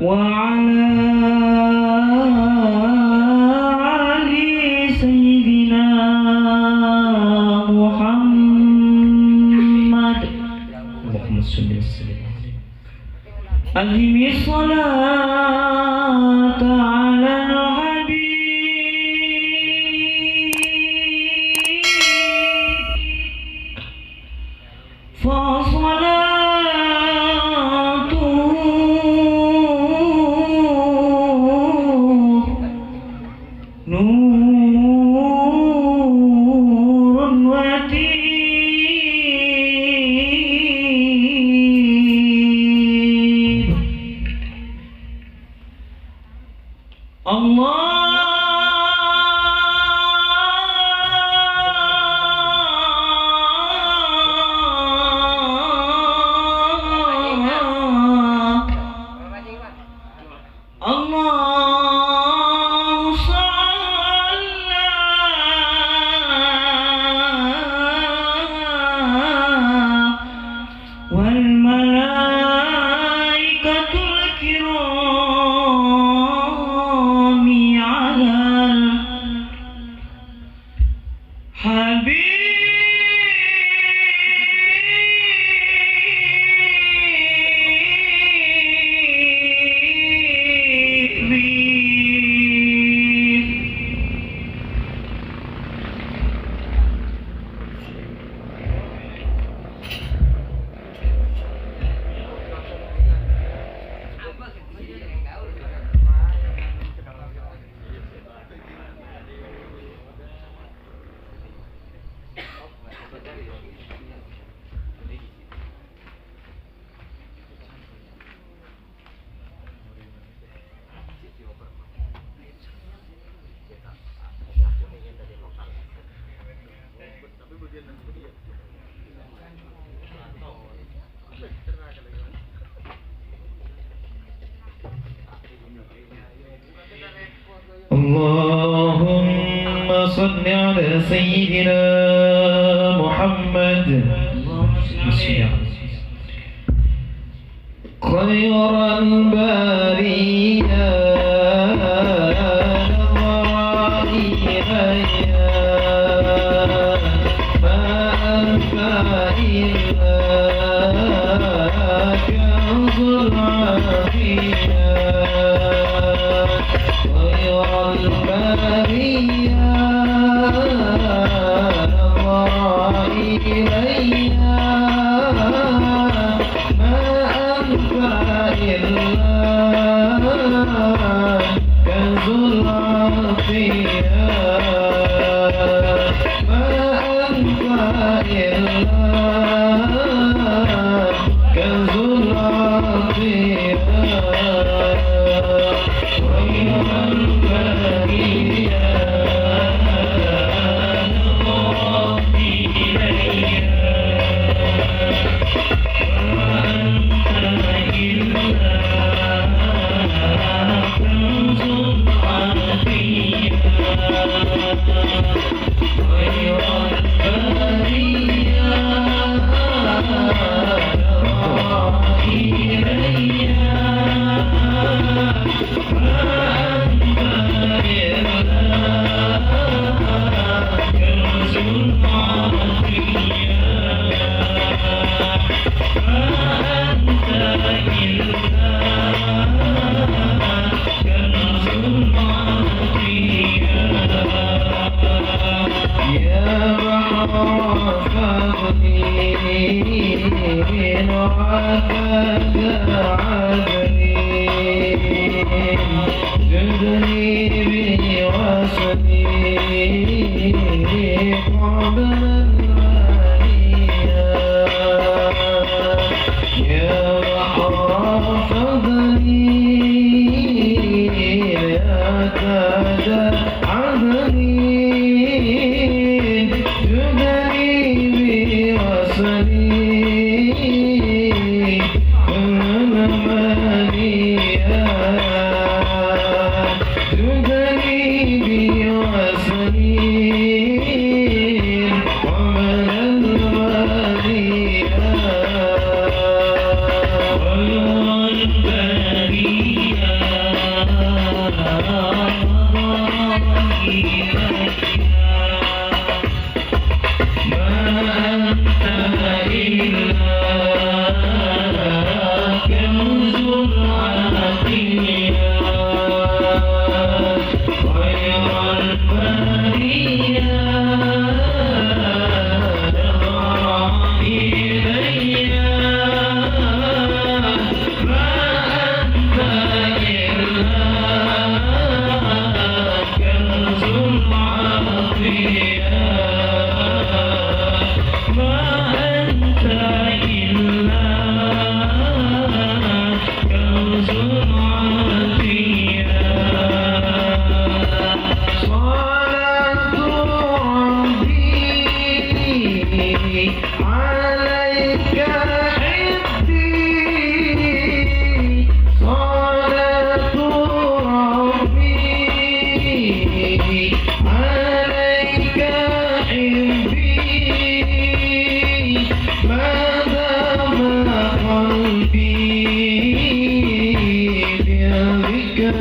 وعلى آل سيدنا محمد اللهم صل وسلم أدم الصلاة على الحبيب فصلاته نور وتيب الله والملائكة الكرام على اللهم صل على سيدنا محمد خير البرية ما أنت إلا كنز العافية خير البرية الله إلينا ما أنت إلا كنز العافية ما أنت إلا كنز العافية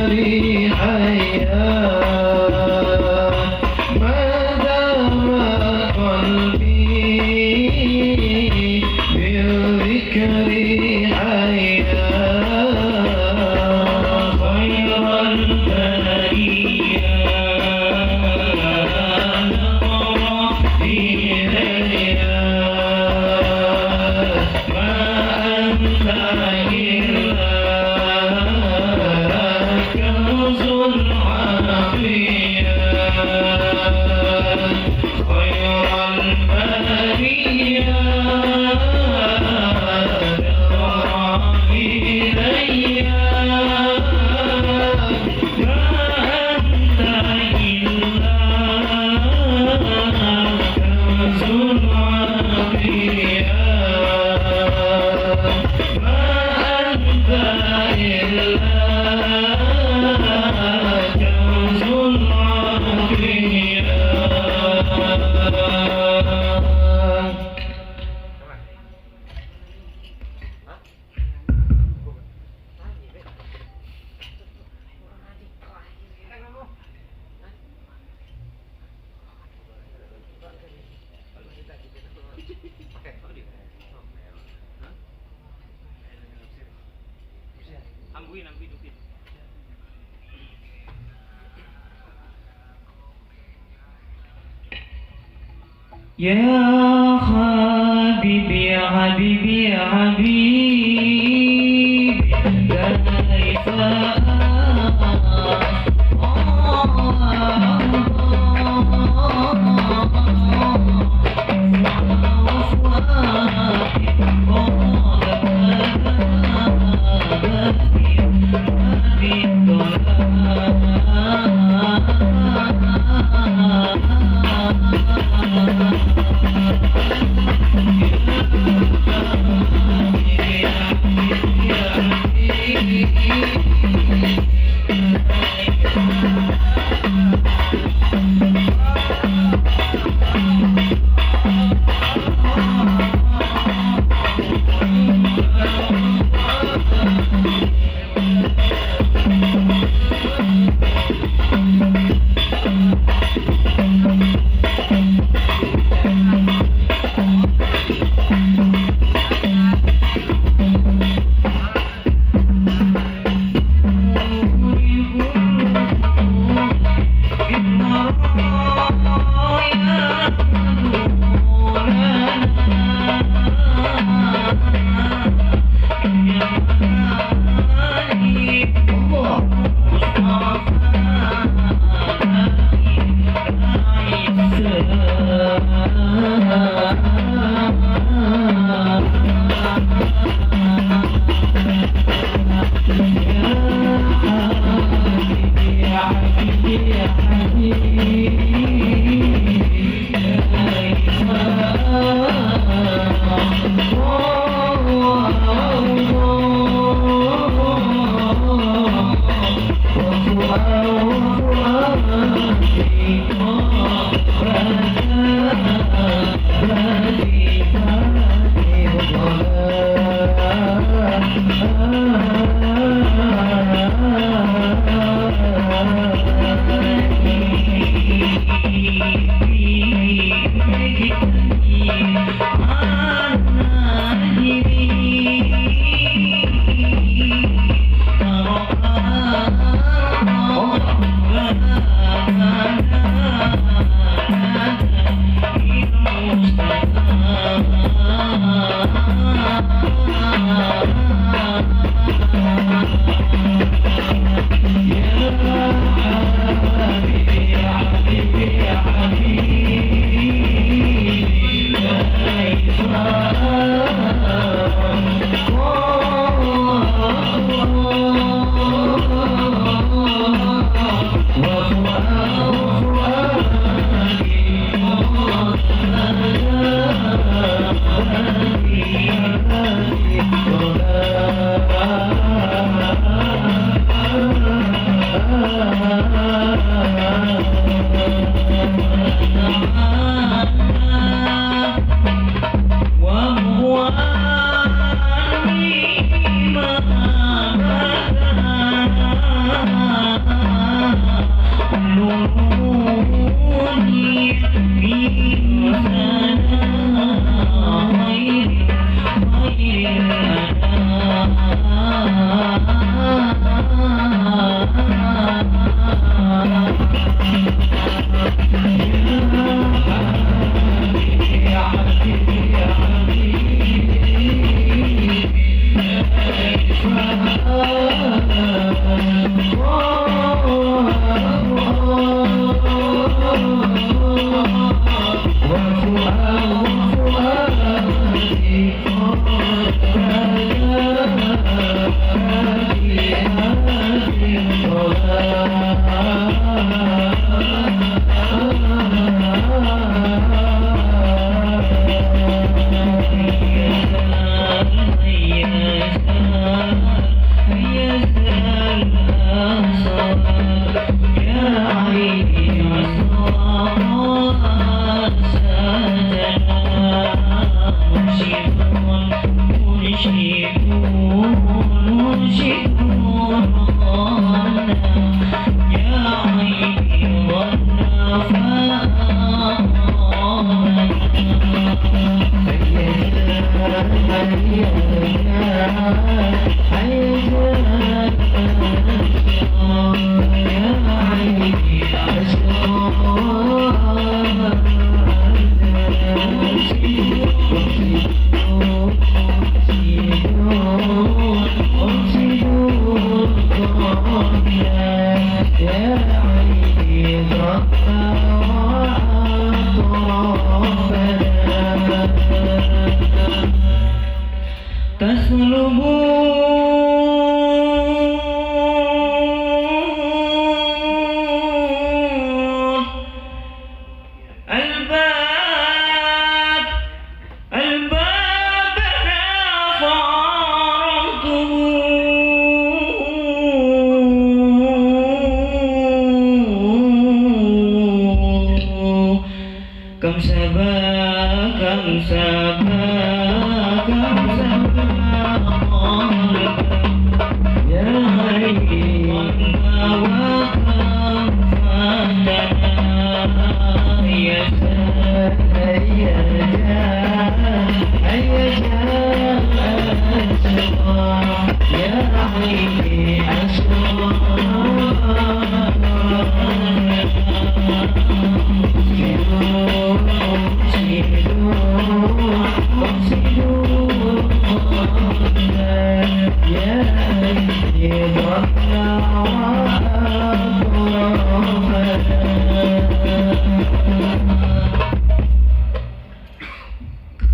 حيا ما دام قلبي بالذكر حيا خير البرية نظر إليها ما أنت إلا كنز العافية خير البرية نظر إليها ما أنت إلا كنز العافية ما أنت إلا كنز العافية يا حبيبي يا حبيبي يا حبيبي كيف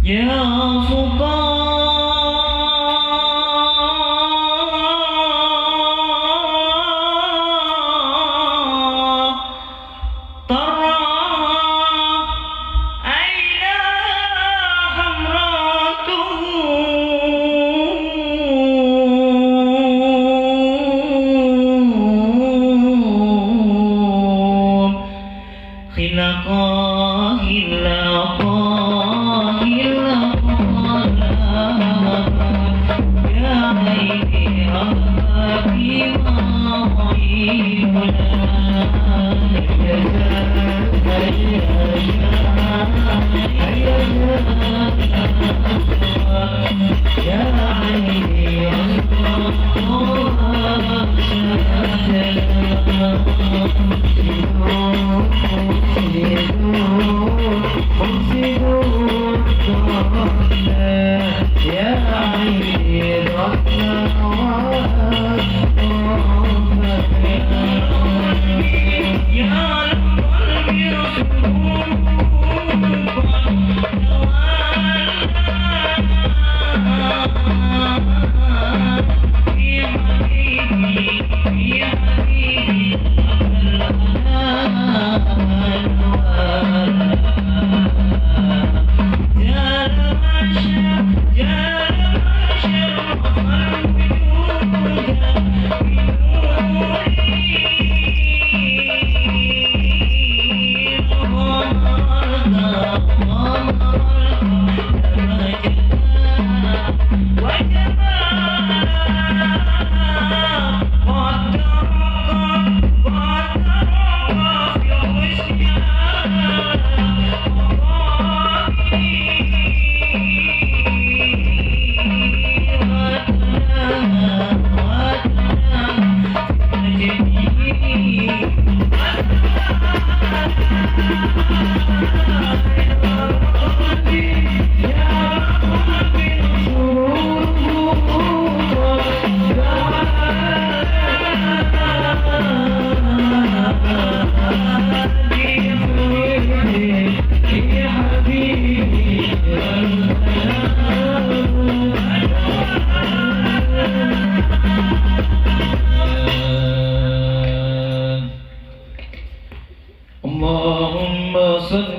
Ya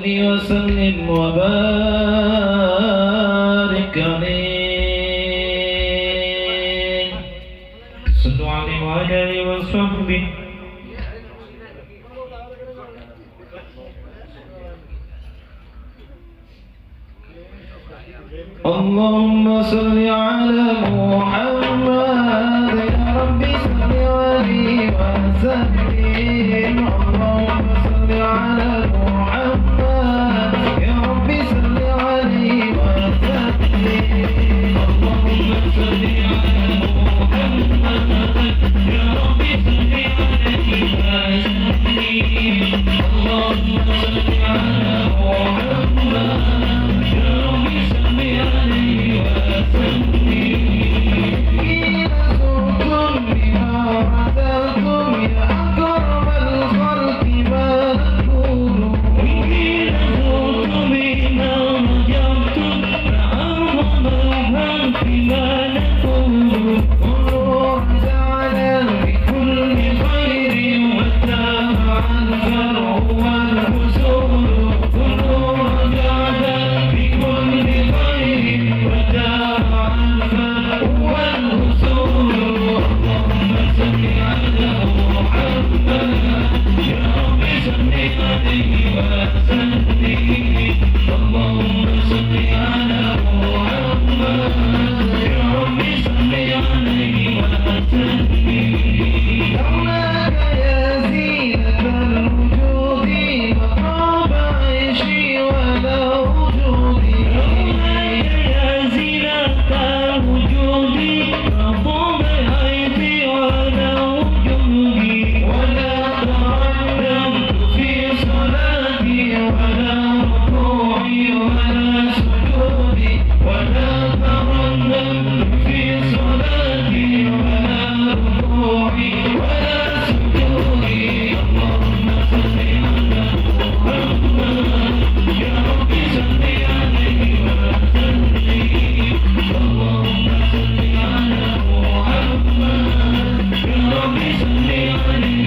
وسلم وبارك عليه صلوا عليه وعلى آله وصحبه اللهم صل على محمد يا رب صل عليه وسلم اللهم صل على محمد يا رب صل عليه وسلم اللهم صل على محمد يا رب صل عليه وسلم اللهم صل على محمد يا رب صل عليه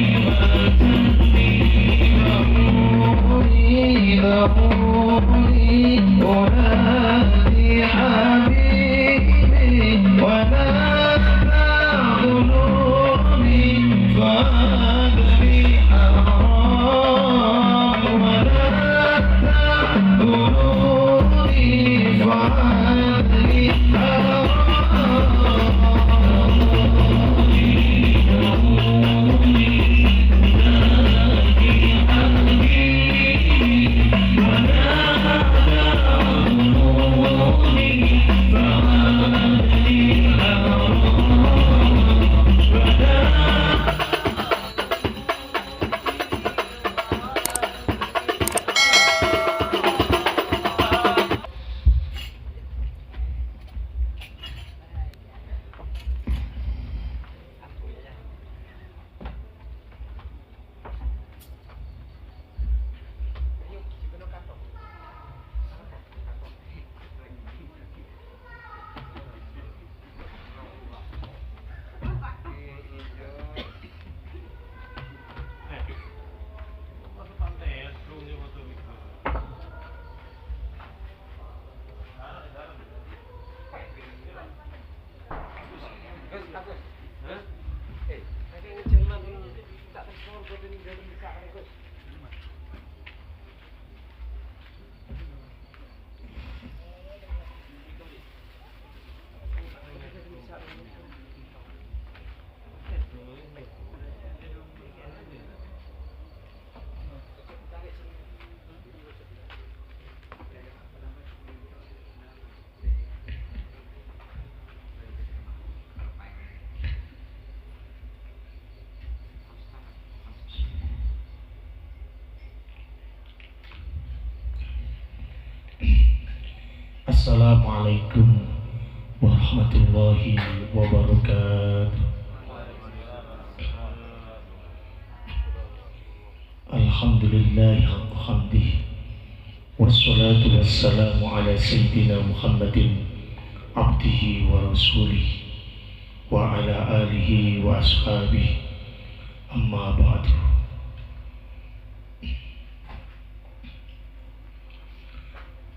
Assalamualaikum warahmatullahi wabarakatuh. Alhamdulillahi hamdih wassalatu wassalamu ala sayyidina Muhammadin abdihi wa rasulih wa ala alihi wa ashabihi amma ba'du.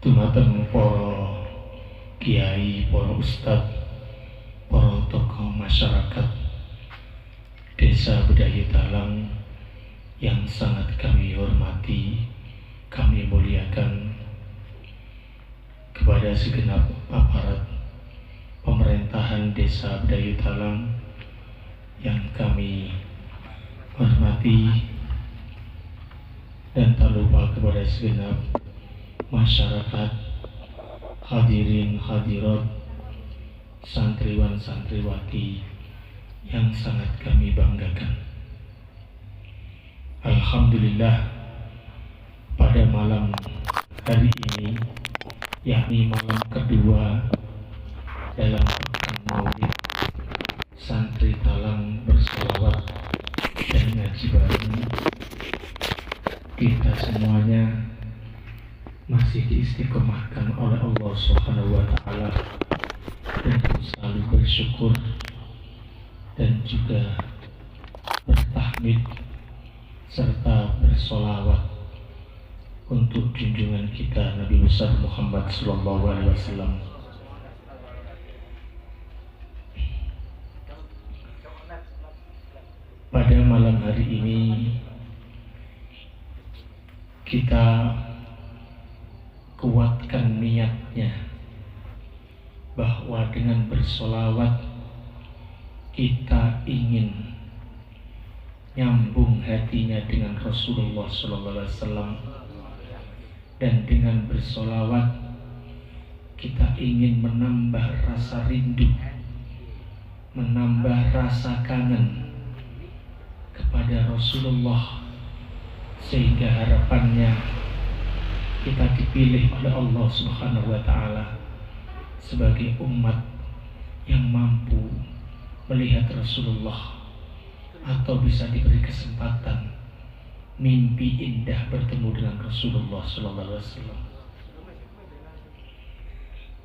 dumateng para kiai, para ustadz, para tokoh masyarakat Desa Bedayutalam yang sangat kami hormati, kami muliakan, kepada segenap aparat pemerintahan Desa Bedayutalam yang kami hormati, dan tak lupa kepada segenap masyarakat, hadirin hadirat, santriwan santriwati yang sangat kami banggakan. Alhamdulillah, pada malam hari ini, yakni malam kedua dalam pekan Maulid, santri Talang berselawat dan ngaji bareng, kita semuanya masih diistiqomahkan oleh Allah Subhanahu wa Ta'ala untuk selalu bersyukur dan juga bertahmid serta bersolawat untuk junjungan kita Nabi besar Muhammad Sallallahu Alaihi Wasallam. Pada malam hari ini kita kuatkan niatnya bahwa dengan bersolawat kita ingin nyambung hatinya dengan Rasulullah SAW, dan dengan bersolawat kita ingin menambah rasa rindu, menambah rasa kangen kepada Rasulullah, sehingga harapannya kita dipilih oleh Allah Subhanahu wa Ta'ala sebagai umat yang mampu melihat Rasulullah, atau bisa diberi kesempatan mimpi indah bertemu dengan Rasulullah Sallallahu Alaihi Wasallam.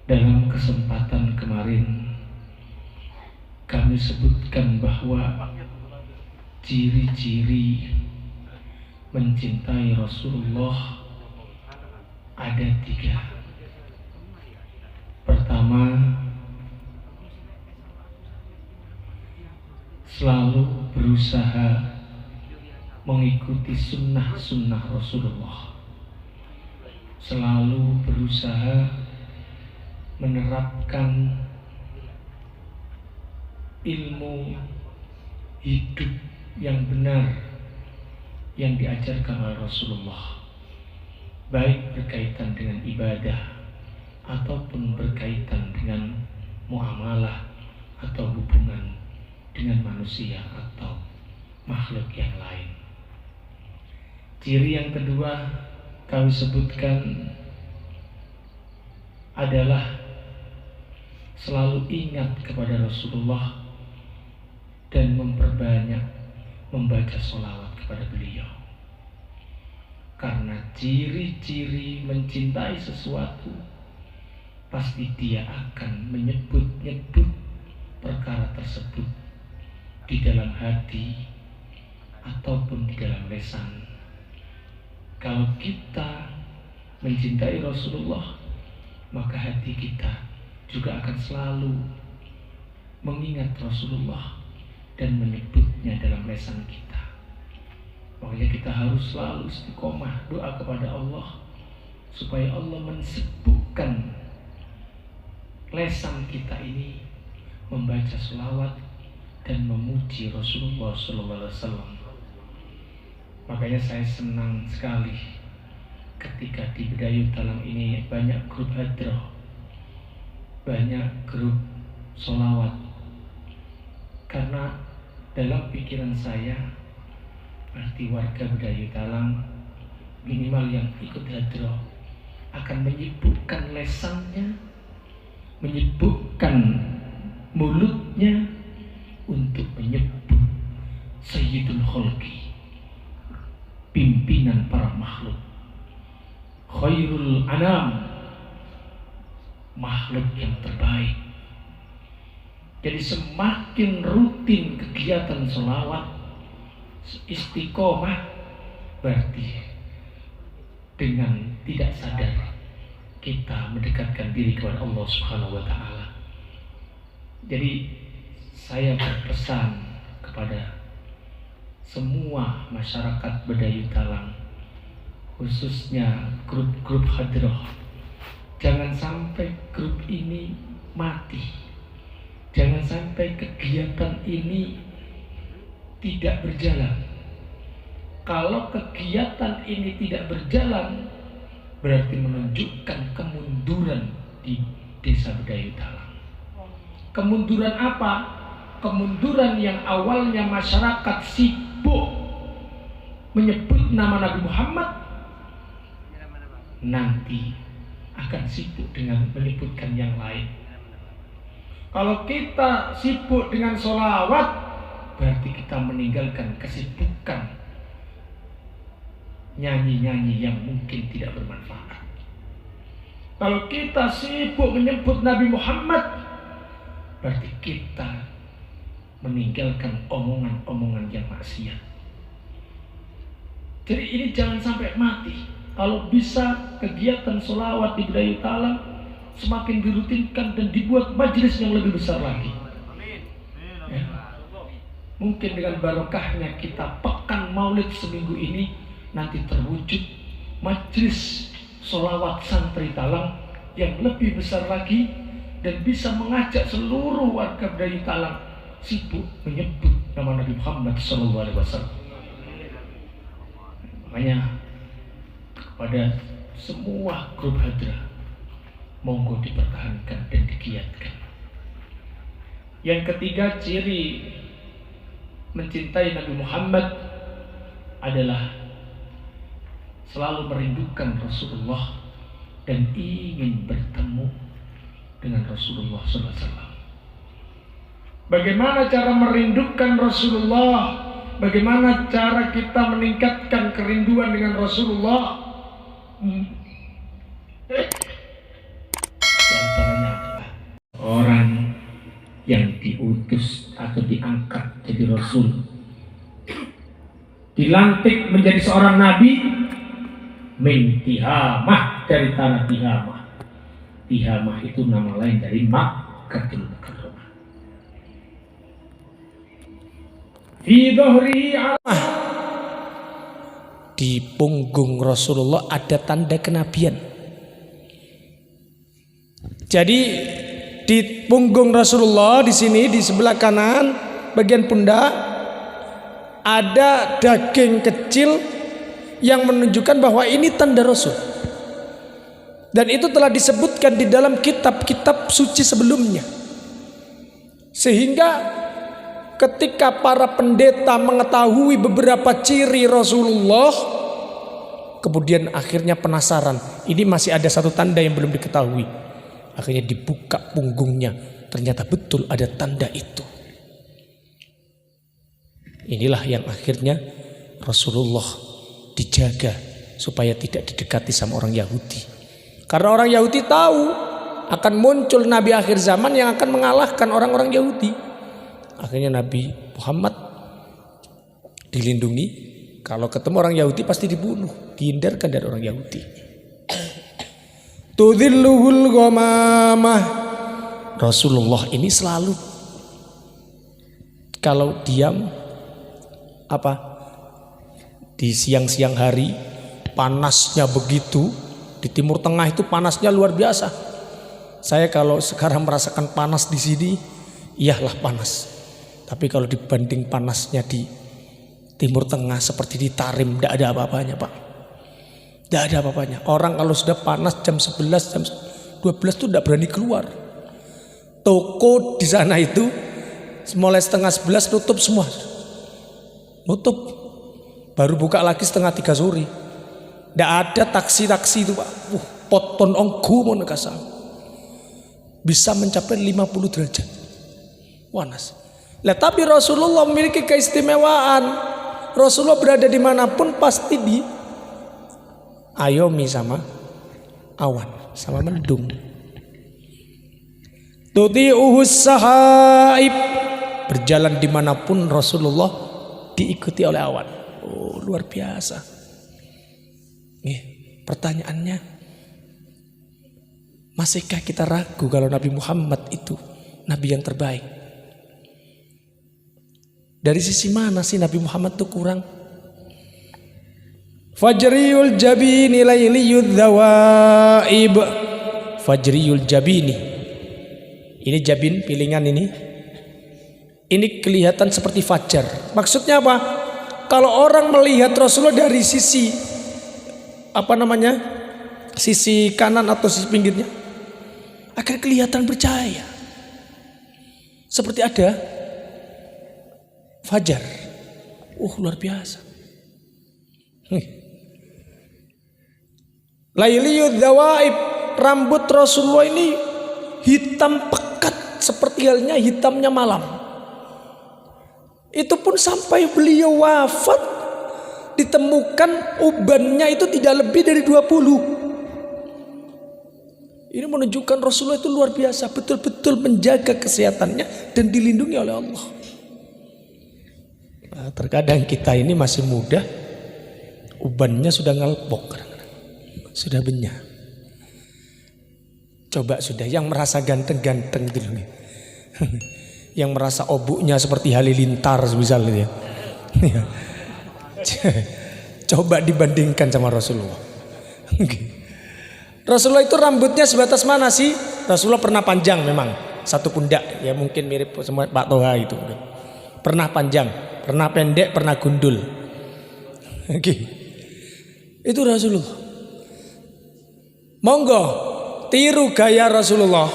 Dalam kesempatan kemarin kami sebutkan bahwa ciri-ciri mencintai Rasulullah ada 3. Pertama, selalu berusaha mengikuti sunnah-sunnah Rasulullah, selalu berusaha menerapkan ilmu hidup yang benar yang diajarkan oleh Rasulullah, baik berkaitan dengan ibadah ataupun berkaitan dengan muamalah atau hubungan dengan manusia atau makhluk yang lain. Ciri yang kedua kami sebutkan adalah selalu ingat kepada Rasulullah dan memperbanyak membaca sholawat kepada beliau. Karena ciri-ciri mencintai sesuatu, pasti dia akan menyebut-nyebut perkara tersebut di dalam hati ataupun di dalam lisan. Kalau kita mencintai Rasulullah, maka hati kita juga akan selalu mengingat Rasulullah dan menyebutnya dalam lisan kita. Makanya kita harus selalu istiqomah doa kepada Allah supaya Allah mensibukkan lisan kita ini membaca selawat dan memuji Rasulullah SAW. Makanya saya senang sekali ketika di Bedayutalam ini banyak grup hadroh, banyak grup solawat. Karena dalam pikiran saya, berarti warga Bedayutalam minimal yang ikut hadroh akan menyibukkan lesannya, menyibukkan mulutnya untuk menyebut Sayyidul Khalqi, pimpinan para makhluk, Khairul Anam, makhluk yang terbaik. Jadi semakin rutin kegiatan sholawat, istiqomah, berarti dengan tidak sadar kita mendekatkan diri kepada Allah Subhanahu wa taala. Jadi saya berpesan kepada semua masyarakat Badayu Talang, khususnya grup-grup hadrah, jangan sampai grup ini mati. Jangan sampai kegiatan ini tidak berjalan. Kalau kegiatan ini tidak berjalan, berarti menunjukkan kemunduran di desa Badayu Talang. Kemunduran apa? Kemunduran yang awalnya masyarakat sibuk menyebut nama Nabi Muhammad, nanti akan sibuk dengan menyebutkan yang lain. Kalau kita sibuk dengan sholawat, berarti kita meninggalkan kesibukan nyanyi-nyanyi yang mungkin tidak bermanfaat. Kalau kita sibuk menyebut Nabi Muhammad, berarti kita meninggalkan omongan-omongan yang maksiat. Jadi ini jangan sampai mati. Kalau bisa kegiatan sholawat di Badayu Talang semakin dirutinkan dan dibuat majelis yang lebih besar lagi. Ya. Mungkin dengan barokahnya kita pekan maulid seminggu ini, nanti terwujud majelis sholawat santri Talang yang lebih besar lagi dan bisa mengajak seluruh warga Badayu Talang sibuk menyebut nama Nabi Muhammad SAW. Makanya kepada semua grup hadrah, monggo dipertahankan dan digiatkan. Yang ketiga, ciri mencintai Nabi Muhammad adalah selalu merindukan Rasulullah dan ingin bertemu dengan Rasulullah SAW. Bagaimana cara merindukan Rasulullah? Bagaimana cara kita meningkatkan kerinduan dengan Rasulullah? Di antaranya adalah orang yang diutus atau diangkat jadi Rasul, dilantik menjadi seorang Nabi, min Tihamah, dari tanah Tihamah. Tihamah itu nama lain dari Makkatul Mukarramah. Fi dhahri di punggung Rasulullah ada tanda kenabian. Jadi di punggung Rasulullah di sini di sebelah kanan bagian pundak ada daging kecil yang menunjukkan bahwa ini tanda Rasul. Dan itu telah disebutkan di dalam kitab-kitab suci sebelumnya. Sehingga ketika para pendeta mengetahui beberapa ciri Rasulullah, kemudian akhirnya penasaran, ini masih ada satu tanda yang belum diketahui. Akhirnya dibuka punggungnya, ternyata betul ada tanda itu. Inilah yang akhirnya Rasulullah dijaga supaya tidak didekati sama orang Yahudi. Karena orang Yahudi tahu akan muncul Nabi akhir zaman yang akan mengalahkan orang-orang Yahudi. Akhirnya Nabi Muhammad dilindungi. Kalau ketemu orang Yahudi pasti dibunuh, dihindarkan dari orang Yahudi. Tudhilluhul ghamamah. Rasulullah ini selalu kalau diam di siang-siang hari panasnya begitu, di Timur Tengah itu panasnya luar biasa. Saya kalau sekarang merasakan panas di sini, iyalah panas. Tapi kalau dibanding panasnya di Timur Tengah seperti di Tarim, tidak ada apa-apanya, Pak. Tidak ada apa-apanya. Orang kalau sudah panas jam 11, jam 12 itu tidak berani keluar. Toko di sana itu mulai setengah 11 tutup semua. Nutup. Baru buka lagi setengah 3 sore. Tidak ada taksi-taksi itu, Pak. Poton onggu mau nekasa. Bisa mencapai 50 derajat. Panas. Lah tapi Rasulullah memiliki keistimewaan. Rasulullah berada dimanapun pasti diayomi sama awan, sama mendung. Tuti'uhus sahaib, berjalan dimanapun Rasulullah diikuti oleh awan. Oh, luar biasa. Pertanyaannya, Masihkah kita ragu kalau Nabi Muhammad itu Nabi yang terbaik? Dari sisi mana sih Nabi Muhammad itu kurang? Fajriyul jabini layliyud dhawaib. Fajriyul jabini. Ini jabin pilingan ini. Ini kelihatan seperti fajar. Maksudnya apa? Kalau orang melihat Rasulullah dari sisi sisi kanan atau sisi pinggirnya, akan kelihatan bercahaya. Seperti ada fajar. Luar biasa. Layliyud dhawaib, rambut Rasulullah ini hitam pekat seperti halnya hitamnya malam. Itu pun sampai beliau wafat ditemukan ubannya itu tidak lebih dari 20. Ini menunjukkan Rasulullah itu luar biasa, betul-betul menjaga kesehatannya dan dilindungi oleh Allah. Nah, terkadang kita ini masih muda, ubannya sudah ngelpok, sudah benyah. Coba sudah yang merasa ganteng-ganteng dulu nih. Yang merasa obuknya seperti halilintar misalnya ya. Coba dibandingkan sama Rasulullah. Rasulullah itu rambutnya sebatas mana sih? Rasulullah pernah panjang memang, satu pundak, ya mungkin mirip sama Pak Toha itu. Pernah panjang, pernah pendek, pernah gundul. Itu Rasulullah. Monggo tiru gaya Rasulullah,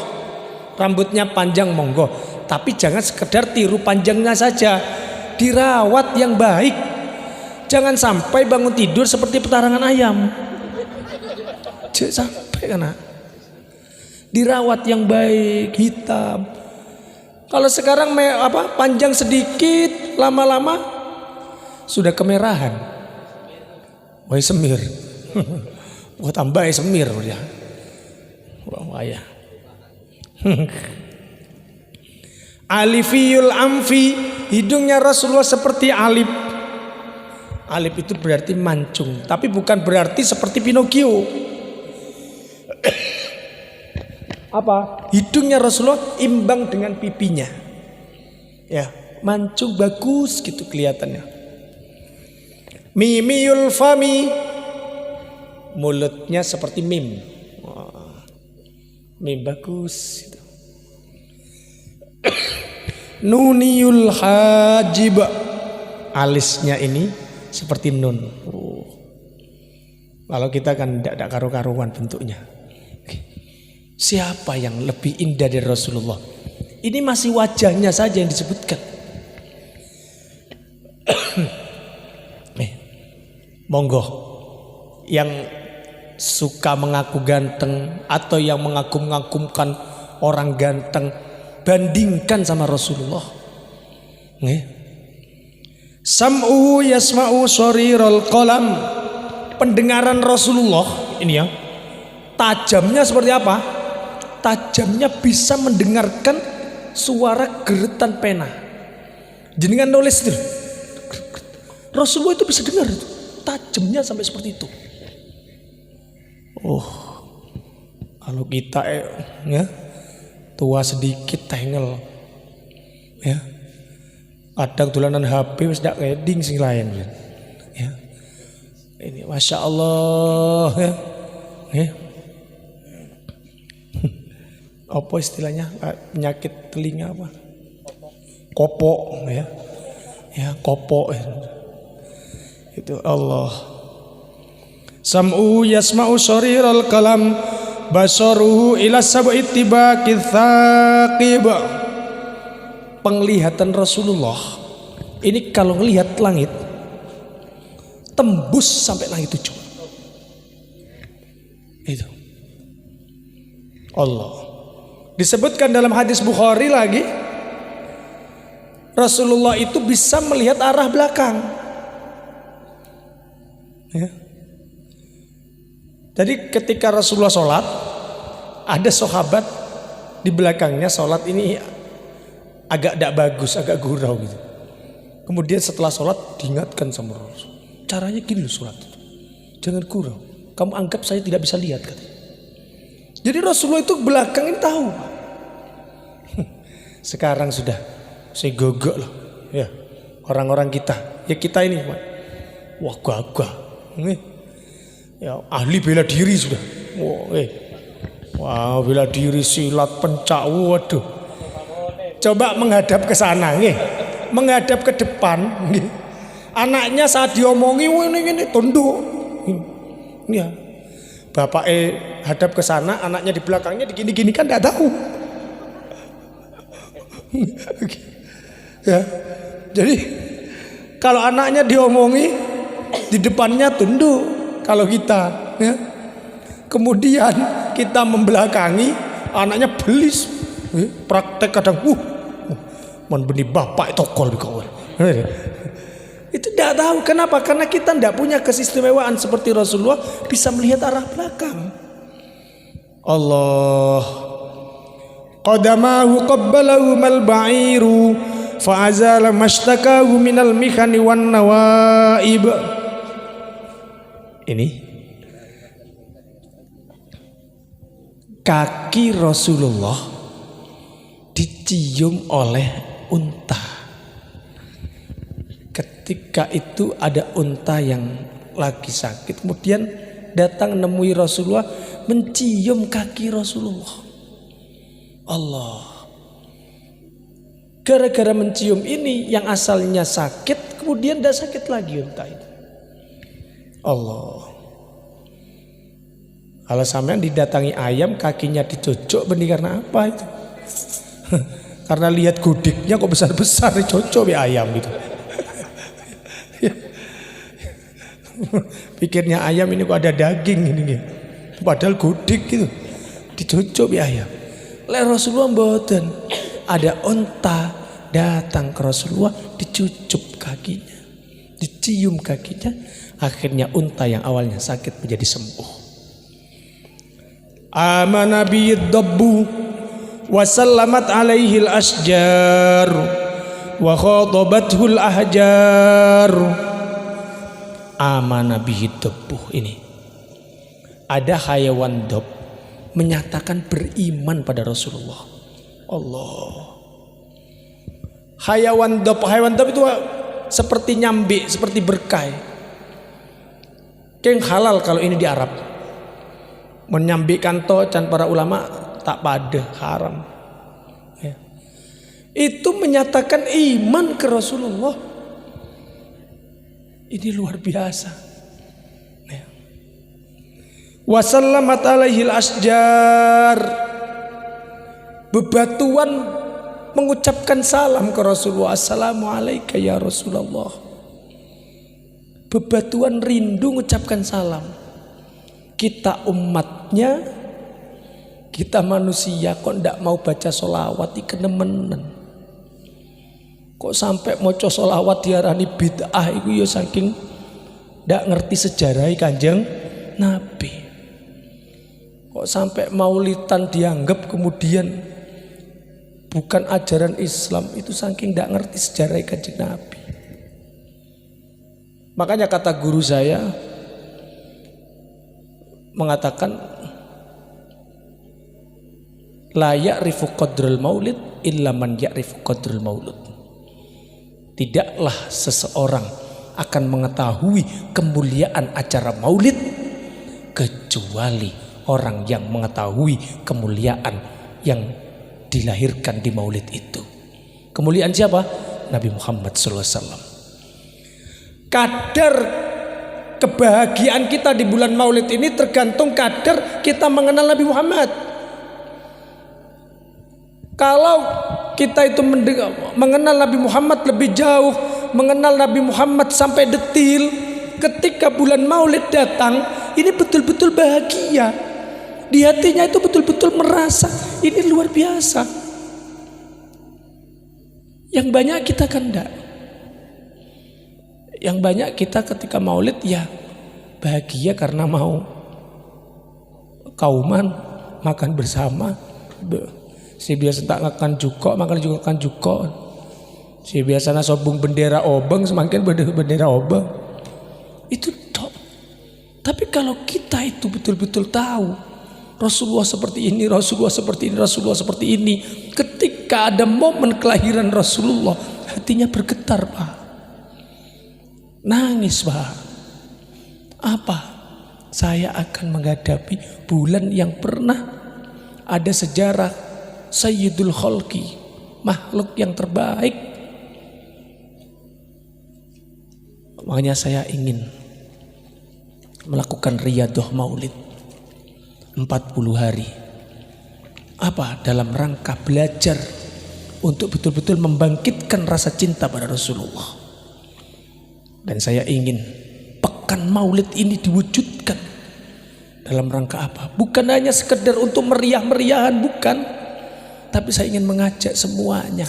rambutnya panjang monggo, tapi jangan sekedar tiru panjangnya saja, dirawat yang baik. Jangan sampai bangun tidur seperti petarangan ayam. Jangan sampai karena dirawat yang baik, hitam. Kalau sekarang panjang sedikit, lama-lama sudah kemerahan. Wah semir. Wah tambah semir ya. Wah ya. Alifiyul amfi, hidungnya Rasulullah seperti alif. Alif itu berarti mancung, tapi bukan berarti seperti Pinocchio. Apa? Hidungnya Rasulullah imbang dengan pipinya. Ya, mancung bagus gitu kelihatannya. Mimiyul fami, mulutnya seperti mim. Mim bagus gitu. Nuniyul hajib, alisnya ini seperti nun. Kalau kita kan tidak karu-karuan bentuknya. Siapa yang lebih indah dari Rasulullah? Ini masih wajahnya saja yang disebutkan. Monggo yang suka mengaku ganteng atau yang mengagum-ngagumkan orang ganteng, bandingkan sama Rasulullah. Sam'u yasma'u shariral qalam, pendengaran Rasulullah ini ya, tajamnya seperti apa? Tajamnya bisa mendengarkan suara geretan pena. Jenengan nulis itu, Rasulullah itu bisa dengar itu. Tajamnya sampai seperti itu. Kalau kita ya tua sedikit tengel ya, kadang dolanan HP wis dak wedding sing lain ya. Ini Masya Allah ya. Apa istilahnya penyakit telinga apa? Kopok ya. Ya kopok itu Allah. Sam'u yasma'u shariral kalam, basaruhu ila sab'i tibaqi thaqib. Penglihatan Rasulullah ini kalau melihat langit tembus sampai langit 7. Itu Allah. Disebutkan dalam hadis Bukhari lagi, Rasulullah itu bisa melihat arah belakang ya. Jadi ketika Rasulullah sholat, ada sahabat di belakangnya sholat ini agak tidak bagus, agak gurau gitu. Kemudian setelah sholat diingatkan sama Rasul, caranya gini loh sholat itu, jangan gurau. Kamu anggap saya tidak bisa lihat katanya. Jadi Rasulullah itu belakang ini tahu. Sekarang sudah saya gogok loh. Ya, orang-orang kita. Ya kita ini. Wah gagah. Ya, ahli bela diri sudah. Wah, bela diri, silat, pencak. Waduh. Coba menghadap ke sana, menghadap ke depan. Anaknya saat diomongi, ini tunduk. Ya. Bapak hadap ke sana, anaknya di belakangnya digini-gini kan tidak tahu. Ya. Jadi kalau anaknya diomongi, di depannya tunduk. Kalau kita, ya. Kemudian kita membelakangi, anaknya belis. Praktek kadang, mon benih bapak tokol di kawan. Itu tidak tahu kenapa, karena kita tidak punya keistimewaan seperti Rasulullah bisa melihat arah belakang. Allah qadamahu qabbalahu mal ba'iru fa'azala mashtakahu minal mikhani wan nawaib. Ini kaki Rasulullah dicium oleh unta. Ketika itu ada unta yang lagi sakit, kemudian datang nemui Rasulullah, mencium kaki Rasulullah. Allah. Gara-gara mencium ini yang asalnya sakit, kemudian tidak sakit lagi unta itu. Allah. Kalau sampean didatangi ayam, kakinya dicocok, benih karena apa itu? Karena lihat gudiknya kok besar-besar, dicocok ya ayam gitu. Pikirnya ayam ini kok ada daging ini, padahal gudik gitu, dicocok ya ayam. Lek Rasulullah mboten, ada unta datang ke Rasulullah, dicucup kakinya, dicium kakinya, akhirnya unta yang awalnya sakit menjadi sembuh. Amana bid-dabbu wa sallamat alaihi al-asjar wa khatabathu al-ahjar. Amanah bihi dabbuh ini. Ada hayawan dab menyatakan beriman pada Rasulullah. Allah. Hayawan dab itu seperti nyambi, seperti berkai. Keng halal kalau ini di Arab. Menyambikan tocan para ulama tak pada haram. Ya. Itu menyatakan iman ke Rasulullah. Ini luar biasa. Ya. Wasallamat alaihil asjar. Bebatuan mengucapkan salam ke Rasulullah. Assalamualaikum ya Rasulullah. Bebatuan rindu mengucapkan salam. Kita umatnya, kita manusia kok ndak mau baca sholawat ikenemenan. Kok sampai maca sholawat diarani bid'ah itu ya saking ndak ngerti sejarah Kanjeng Nabi. Kok sampai maulidan dianggap kemudian bukan ajaran Islam, itu saking ndak ngerti sejarah Kanjeng Nabi. Makanya kata guru saya mengatakan la ya'rifu qadrul maulid illa man ya'rifu qadrul maulud. Tidaklah seseorang akan mengetahui kemuliaan acara maulid kecuali orang yang mengetahui kemuliaan yang dilahirkan di maulid itu. Kemuliaan siapa? Nabi Muhammad SAW. Kadar kebahagiaan kita di bulan maulid ini tergantung kadar kita mengenal Nabi Muhammad. Kalau kita itu mengenal Nabi Muhammad lebih jauh, mengenal Nabi Muhammad sampai detil, ketika bulan maulid datang, ini betul-betul bahagia. Di hatinya itu betul-betul merasa ini luar biasa. Yang banyak kita kan enggak. Yang banyak kita ketika maulid ya bahagia karena mau kauman, makan bersama. Si biasa tak makan juga, makan juga kan juga. Si biasanya sobung bendera obeng, semakin bendera obeng. Itu tok. Tapi kalau kita itu betul-betul tahu Rasulullah seperti ini, Rasulullah seperti ini, Rasulullah seperti ini. Ketika ada momen kelahiran Rasulullah, hatinya bergetar, Pak. Nangis, Pak. Apa? Saya akan menghadapi bulan yang pernah ada sejarah Sayyidul Khalqi, makhluk yang terbaik. Makanya saya ingin melakukan riyadhah maulid 40 hari. Apa? Dalam rangka belajar untuk betul-betul membangkitkan rasa cinta pada Rasulullah. Dan saya ingin pekan maulid ini diwujudkan dalam rangka apa? Bukan hanya sekedar untuk meriah-meriahan, bukan. Tapi saya ingin mengajak semuanya,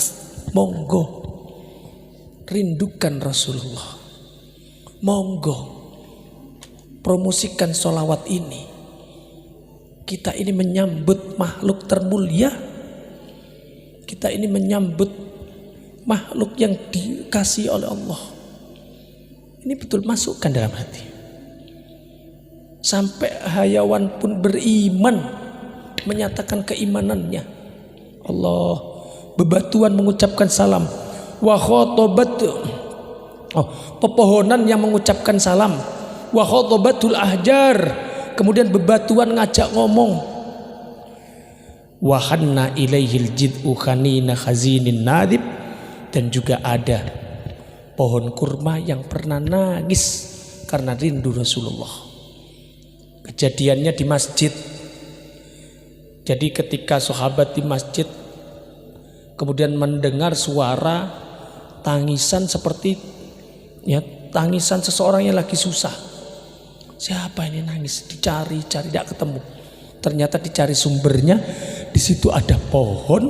monggo rindukan Rasulullah, monggo promosikan sholawat ini. Kita ini menyambut makhluk termulia, kita ini menyambut makhluk yang dikasihi oleh Allah. Ini betul masukkan dalam hati. Sampai hayawan pun beriman, menyatakan keimanannya. Allah, bebatuan mengucapkan salam. Wa khotobat, pepohonan yang mengucapkan salam. Wa khotobatul ahjar, kemudian bebatuan ngajak ngomong. Wa hanna ilaihil jid'u khanina khazinin nadib, dan juga ada pohon kurma yang pernah nangis karena rindu Rasulullah. Kejadiannya di masjid. Jadi ketika sahabat di masjid kemudian mendengar suara tangisan seperti tangisan seseorang yang lagi susah. Siapa ini nangis? Dicari-cari tidak ketemu. Ternyata dicari sumbernya, di situ ada pohon,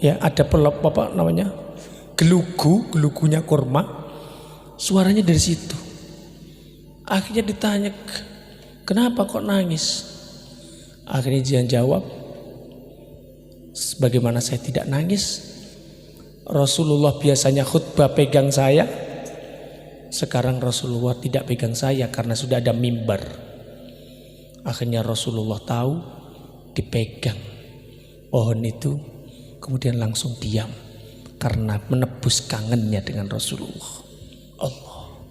ada gelugunya kurma. Suaranya dari situ. Akhirnya ditanya, kenapa kok nangis? Akhirnya dia jawab, bagaimana saya tidak nangis? Rasulullah biasanya khutbah pegang saya, sekarang Rasulullah tidak pegang saya karena sudah ada mimbar. Akhirnya Rasulullah tahu, dipegang pohon itu, kemudian langsung diam karena menebus kangennya dengan Rasulullah. Allah,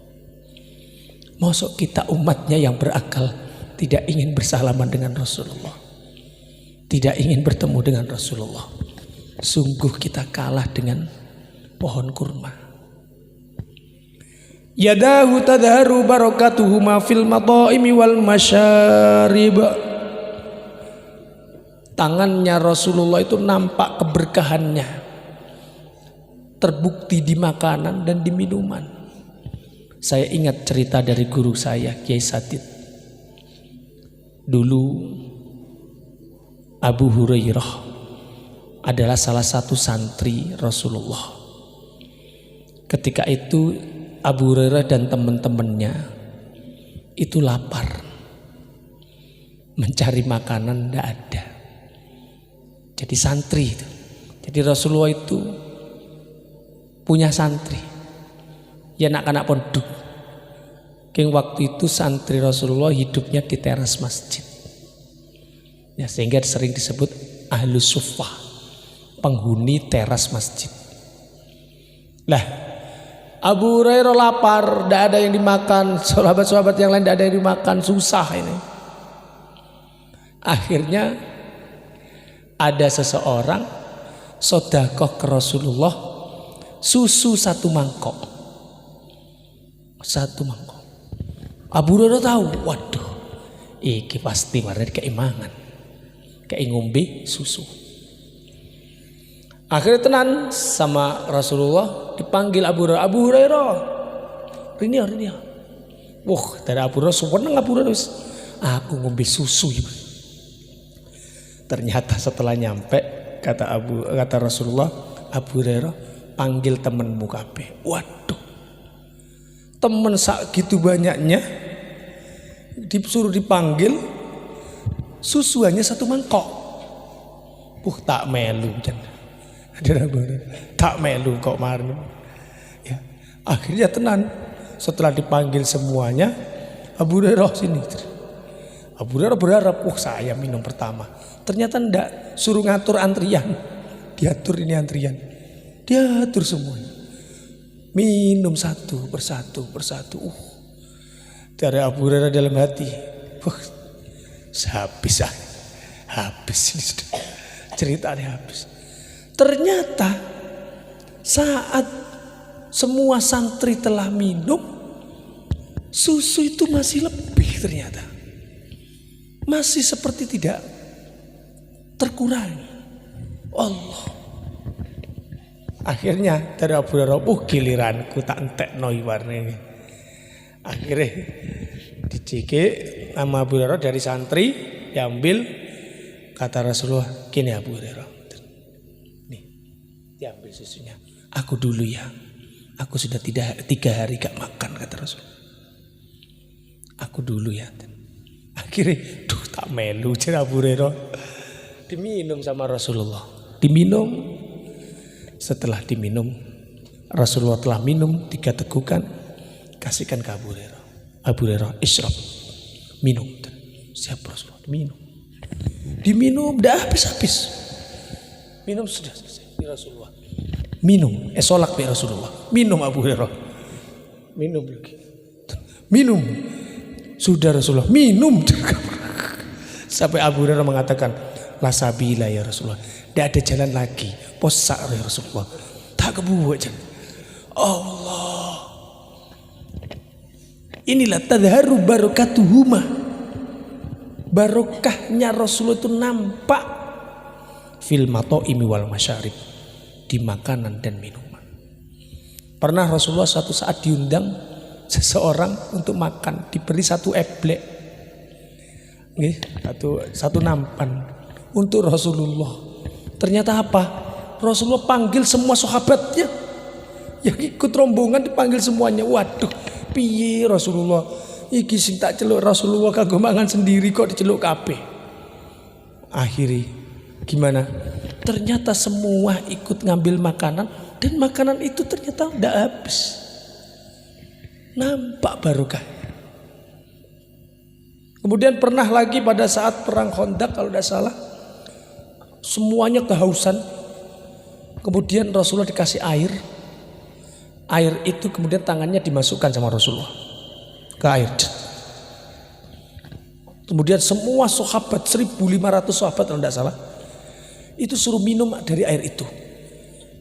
masuk kita umatnya yang berakal tidak ingin bersalaman dengan Rasulullah, tidak ingin bertemu dengan Rasulullah. Sungguh kita kalah dengan pohon kurma. Yadahu tadharu barakatuhu ma fil mataimi wal masyarib. Tangannya Rasulullah itu nampak keberkahannya, terbukti di makanan dan di minuman. Saya ingat cerita dari guru saya, Kiai Sadid. Dulu Abu Hurairah adalah salah satu santri Rasulullah. Ketika itu Abu Hurairah dan teman-temannya itu lapar, mencari makanan tidak ada. Jadi santri itu. Jadi Rasulullah itu punya santri, ya anak-anak pondok. King waktu itu santri Rasulullah hidupnya di teras masjid, ya, sehingga sering disebut ahlus suffah, penghuni teras masjid. Lah, Abu Hurairah lapar, tidak ada yang dimakan. Sahabat-sahabat yang lain tidak ada yang dimakan, susah ini. Akhirnya ada seseorang sedekah ke Rasulullah, susu 1 mangkok. 1 mangkok. Abu Hurairah tahu, waduh, iki pasti marah keimangan, kayak ngombe susu. Akhirnya tenan sama Rasulullah, dipanggil Abu Hurairah. Abu Hurairah, Rini. Wah, dari Abu Hurairah seneng Abu Hurairah, aku ngombe susu. Ternyata setelah nyampe kata Rasulullah, Abu Hurairah, panggil temenmu kabeh. Waduh, temen sak gitu banyaknya disuruh dipanggil, susu hanya 1 mangkok. Tak melu tak melu kok marni. Ya, akhirnya tenan setelah dipanggil semuanya, Abu Hurairah sini. Abu Hurairah berharap, saya minum pertama. Ternyata enggak, suruh ngatur antrian. Diatur ini antrian. Diatur semuanya. Minum satu persatu. Dari Abu Hurairah dalam hati, habis ini sudah. Ceritanya habis. Ternyata saat semua santri telah minum, susu itu masih lebih ternyata. Masih seperti tidak terkurangi. Allah. Akhirnya dari Abu Hurairah, giliranku tak entekno warnanya. Akhirnya dicekik sama Abu Hurairah dari santri, diambil, kata Rasulullah, gini Abu Hurairah, nih diambil susunya. Aku dulu ya, aku sudah 3 hari gak makan, kata Rasul. Aku dulu ya. Akhirnya, tak melu jadi Abu Hurairah. Diminum sama Rasulullah. Diminum. Setelah diminum, Rasulullah telah minum 3 tegukan, kasihkan ke Abu Hurairah. Abu Hurairah, isyrab, minum. Siap Rasulullah, diminum, dah habis. Minum sudah selesai ya Rasulullah. Minum, solak ya Rasulullah. Minum Abu Hurairah. Minum lagi. Minum. Sudah Rasulullah, minum. Sampai Abu Hurairah mengatakan, la sabila ya Rasulullah. Tidak ada jalan lagi. Posak ya Rasulullah. Tak kebuat jalan. Allah. Inilah tadharu barakatuhuma. Barokahnya Rasulullah itu nampak fil mato'imi wal masyarib, di makanan dan minuman. Pernah Rasulullah suatu saat diundang seseorang untuk makan, diberi 1 eblek, satu nampan untuk Rasulullah. Ternyata apa? Rasulullah panggil semua sahabatnya yang ikut rombongan, dipanggil semuanya. Waduh, piye Rasulullah? Iki sing tak celuk Rasulullah kanggo mangan sendiri kok diceluk kabeh. Akhirnya gimana? Ternyata semua ikut ngambil makanan, dan makanan itu ternyata udah habis. Nampak barokah. Kemudian pernah lagi pada saat perang Khandaq kalau tidak salah, semuanya kehausan. Kemudian Rasulullah dikasih air. Air itu kemudian tangannya dimasukkan sama Rasulullah ke air. Kemudian semua sahabat, 1.500 sahabat kalau tidak salah, itu suruh minum dari air itu.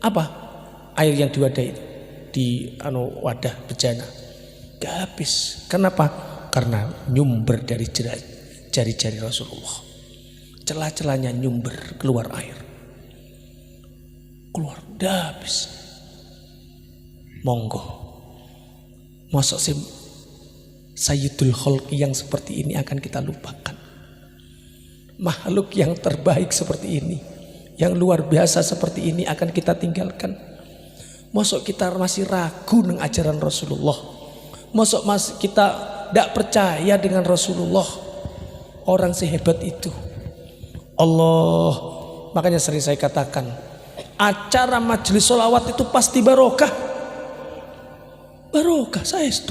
Apa? Air yang diwadahi itu, di wadah bejana. Gak habis. Kenapa? Karena nyumber dari jari-jari Rasulullah. Celah-celahnya nyumber keluar air. Keluar, dah habis. Monggo. Masa sih Sayyidul Khalqi yang seperti ini akan kita lupakan? Makhluk yang terbaik seperti ini, yang luar biasa seperti ini akan kita tinggalkan? Masuk kita masih ragu dengan ajaran Rasulullah? Masuk kita tidak percaya dengan Rasulullah, orang sehebat itu? Allah, makanya sering saya katakan, acara majelis sholawat itu pasti barokah. Barokah, saya itu.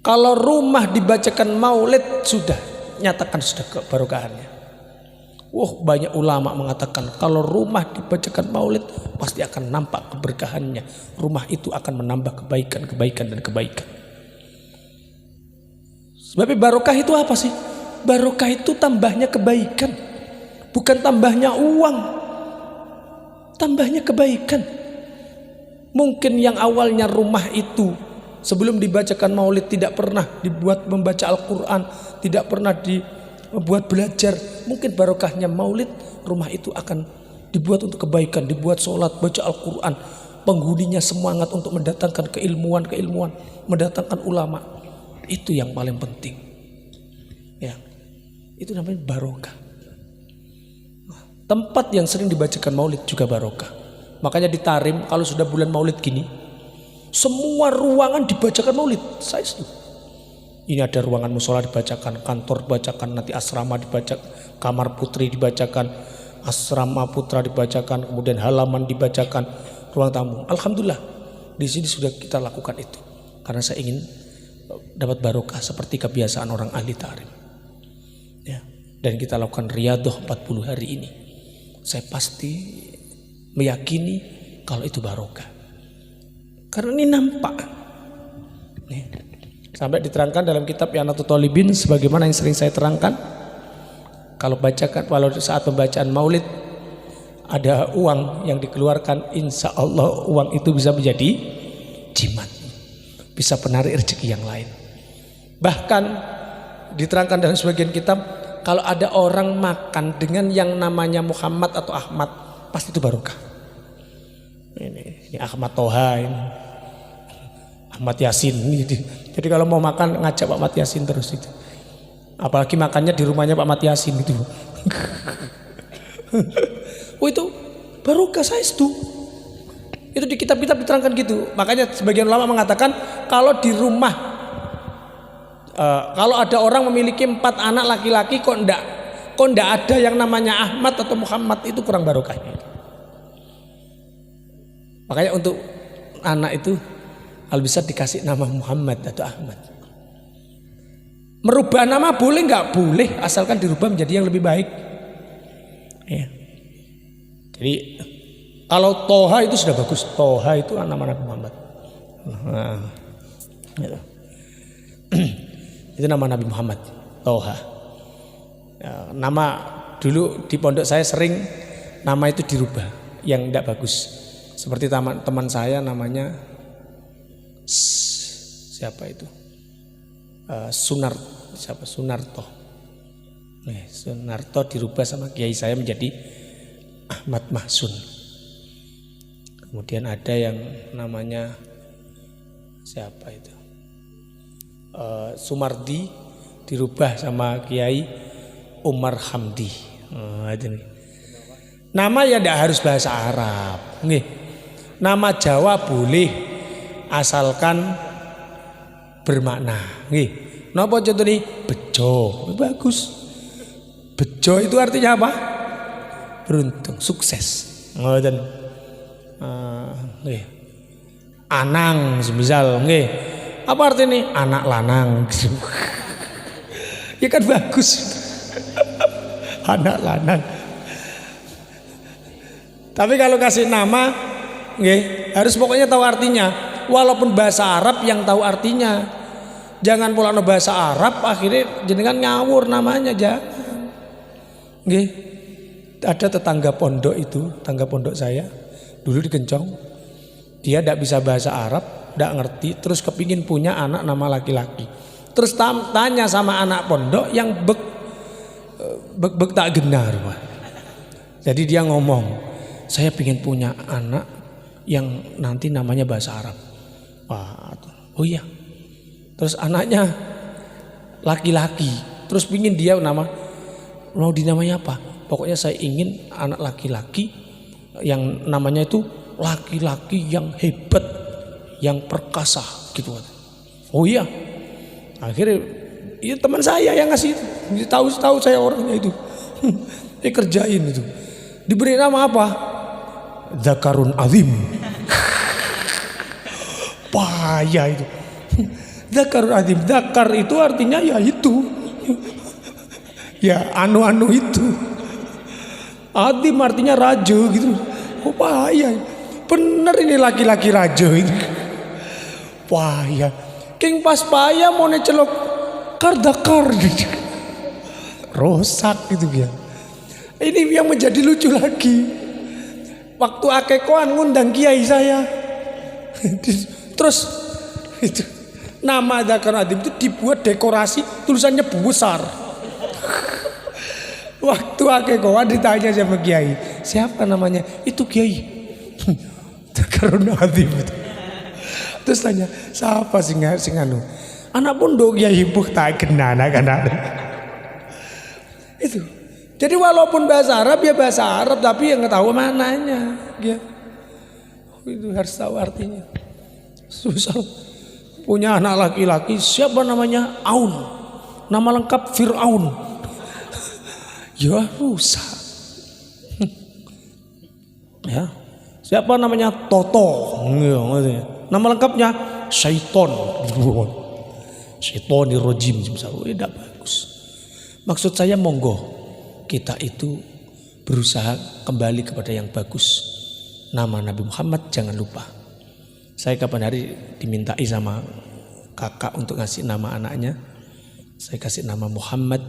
Kalau rumah dibacakan maulid, sudah nyatakan sudah kebarokahannya. Banyak ulama mengatakan kalau rumah dibacakan maulid pasti akan nampak keberkahannya. Rumah itu akan menambah kebaikan dan kebaikan. Sebab barokah itu apa sih? Barokah itu tambahnya kebaikan, bukan tambahnya uang. Tambahnya kebaikan. Mungkin yang awalnya rumah itu sebelum dibacakan maulid tidak pernah dibuat membaca Al-Quran, tidak pernah dibuat belajar. Mungkin barokahnya maulid, rumah itu akan dibuat untuk kebaikan, dibuat sholat, baca Al-Quran. Penghuninya semangat untuk mendatangkan keilmuan, mendatangkan ulama. Itu yang paling penting. Ya, itu namanya barokah. Tempat yang sering dibacakan maulid juga barokah. Makanya di Tarim kalau sudah bulan maulid gini, semua ruangan dibacakan maulid. Saya setuju. Ini ada ruangan musola dibacakan, kantor dibacakan, nanti asrama dibacakan, kamar putri dibacakan, asrama putra dibacakan, kemudian halaman dibacakan, ruang tamu. Alhamdulillah di sini sudah kita lakukan itu karena saya ingin dapat barokah seperti kebiasaan orang ahli Tarim. dan kita lakukan riyadhah 40 hari ini, saya pasti meyakini kalau itu barokah. Karena ini nampak. Nih. Sampai diterangkan dalam kitab Yanatul Thalibin sebagaimana yang sering saya terangkan. Kalau saat pembacaan Maulid ada uang yang dikeluarkan, insya Allah uang itu bisa menjadi jimat, bisa penarik rezeki yang lain. Bahkan diterangkan dalam sebagian kitab, kalau ada orang makan dengan yang namanya Muhammad atau Ahmad, pasti itu barokah. Ini Ahmad Toha, ini Ahmad Yasin. Jadi kalau mau makan ngajak Pak Ahmad Yasin terus itu. Apalagi makannya di rumahnya Pak Ahmad Yasin itu. Oh itu barokah, saya itu. Itu di kitab-kitab diterangkan gitu. Makanya sebagian ulama mengatakan kalau di rumah kalau ada orang memiliki 4 anak laki-laki kok ndak ada yang namanya Ahmad atau Muhammad, itu kurang barokahnya. Makanya untuk anak itu kalau bisa dikasih nama Muhammad atau Ahmad. Merubah nama boleh nggak? Boleh, asalkan dirubah menjadi yang lebih baik. Ya. Jadi kalau Toha itu sudah bagus. Toha itu nama Nabi Muhammad. Nah, gitu. Itu nama Nabi Muhammad, Toha. Ya, nama dulu di pondok saya sering nama itu dirubah yang tidak bagus. Seperti teman saya namanya siapa itu? Sunarto. Sunarto dirubah sama kiai saya menjadi Ahmad Mahsun. Kemudian ada yang namanya siapa itu? Sumardi dirubah sama Kiai Umar Hamdi. Nama ya tidak harus bahasa Arab. Nih, nama Jawa boleh asalkan bermakna. Nih, napa contoh nih? Bejo, bagus. Bejo itu artinya apa? Beruntung, sukses. Ngoten. Anang semisal, nggih. Apa artinya nih? Anak lanang. Ya kan bagus. Anak lanang. Tapi kalau kasih nama, nggih, harus pokoknya tahu artinya. Walaupun bahasa Arab yang tahu artinya. Jangan pula no bahasa Arab akhirnya jenengan ngawur namanya, jangan. Nggih. Ada tetangga pondok saya dulu di Kencong. Dia tidak bisa bahasa Arab, tidak ngerti, terus kepingin punya anak nama laki-laki. Terus tanya sama anak pondok yang bek tak genar, Pak. Jadi dia ngomong, saya pingin punya anak yang nanti namanya bahasa Arab. Wah, oh iya. Terus anaknya laki-laki, terus pingin dia mau dinamanya apa? Pokoknya saya ingin anak laki-laki yang namanya itu laki-laki yang hebat, yang perkasa gitu. Oh iya. Akhirnya ya teman saya yang ngasih itu. Tahu saya orangnya itu. Kerjain itu. Diberi nama apa? Zakarun Azim. Payah itu. Zakarun Azim. Zakar itu artinya ya itu. Ya anu-anu itu. Azim artinya raja gitu. Oh payah. Bener ini laki-laki raja itu. Payah. King pas payah mau necelok kardakar gitu. Rosak gitu ya. Ini yang menjadi lucu lagi. Waktu akekoan ngundang kiai saya. Terus itu nama Zakar Adim itu dibuat dekorasi tulisannya besar. Waktu akekoan ditanya sama kiai, siapa namanya? Itu kiai. Zakar Adim itu. Terus tanya, siapa sing anu? Anak pondok kiai buh tak kenana kan ada. Itu. Jadi walaupun bahasa Arab ya bahasa Arab, tapi yang nggak tahu mananya, ya. Itu harus tahu artinya. Susah. Punya anak laki-laki, siapa namanya? Aun. Nama lengkap Fir'aun. Ya rusak. Ya. Siapa namanya? Toto. Nama lengkapnya Syaiton. Syaitonir rajim. Tidak bagus. Maksud saya monggo kita itu berusaha kembali kepada yang bagus. Nama Nabi Muhammad jangan lupa. Saya kapan hari dimintai sama kakak untuk ngasih nama anaknya. Saya kasih nama Muhammad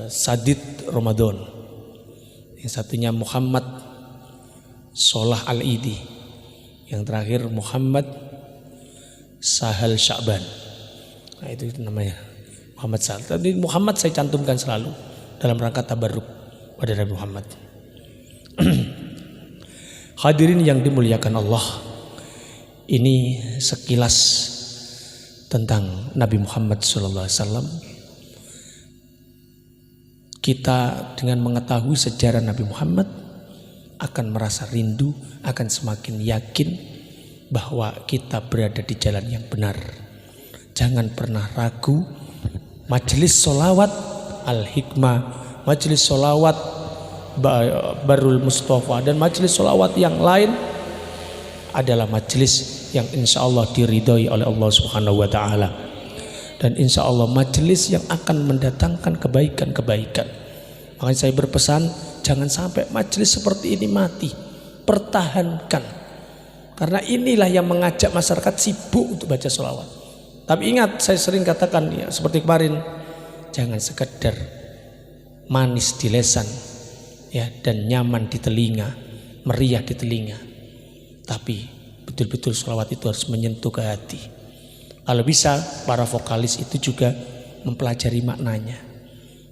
Sadid Ramadan. Yang satunya Muhammad Solah Al-Idi. Yang terakhir Muhammad Sahal Sya'ban. Nah itu namanya Muhammad Sahal. Tapi Muhammad saya cantumkan selalu dalam rangka tabarruk pada Nabi Muhammad. Hadirin yang dimuliakan Allah, ini sekilas tentang Nabi Muhammad SAW. Kita dengan mengetahui sejarah Nabi Muhammad akan merasa rindu, akan semakin yakin bahwa kita berada di jalan yang benar. Jangan pernah ragu. Majelis sholawat Al-Hikmah, majelis sholawat Barul Mustafa, dan majelis sholawat yang lain adalah majelis yang insya Allah diridhoi oleh Allah Subhanahu wa Ta'ala, dan insya Allah majelis yang akan mendatangkan kebaikan-kebaikan. Makanya saya berpesan, jangan sampai majelis seperti ini mati. Pertahankan, karena inilah yang mengajak masyarakat sibuk untuk baca sholawat. Tapi ingat, saya sering katakan ya, seperti kemarin, jangan sekedar manis di lesan ya, dan nyaman di telinga, meriah di telinga, tapi betul-betul sholawat itu harus menyentuh ke hati. Kalau bisa para vokalis itu juga mempelajari maknanya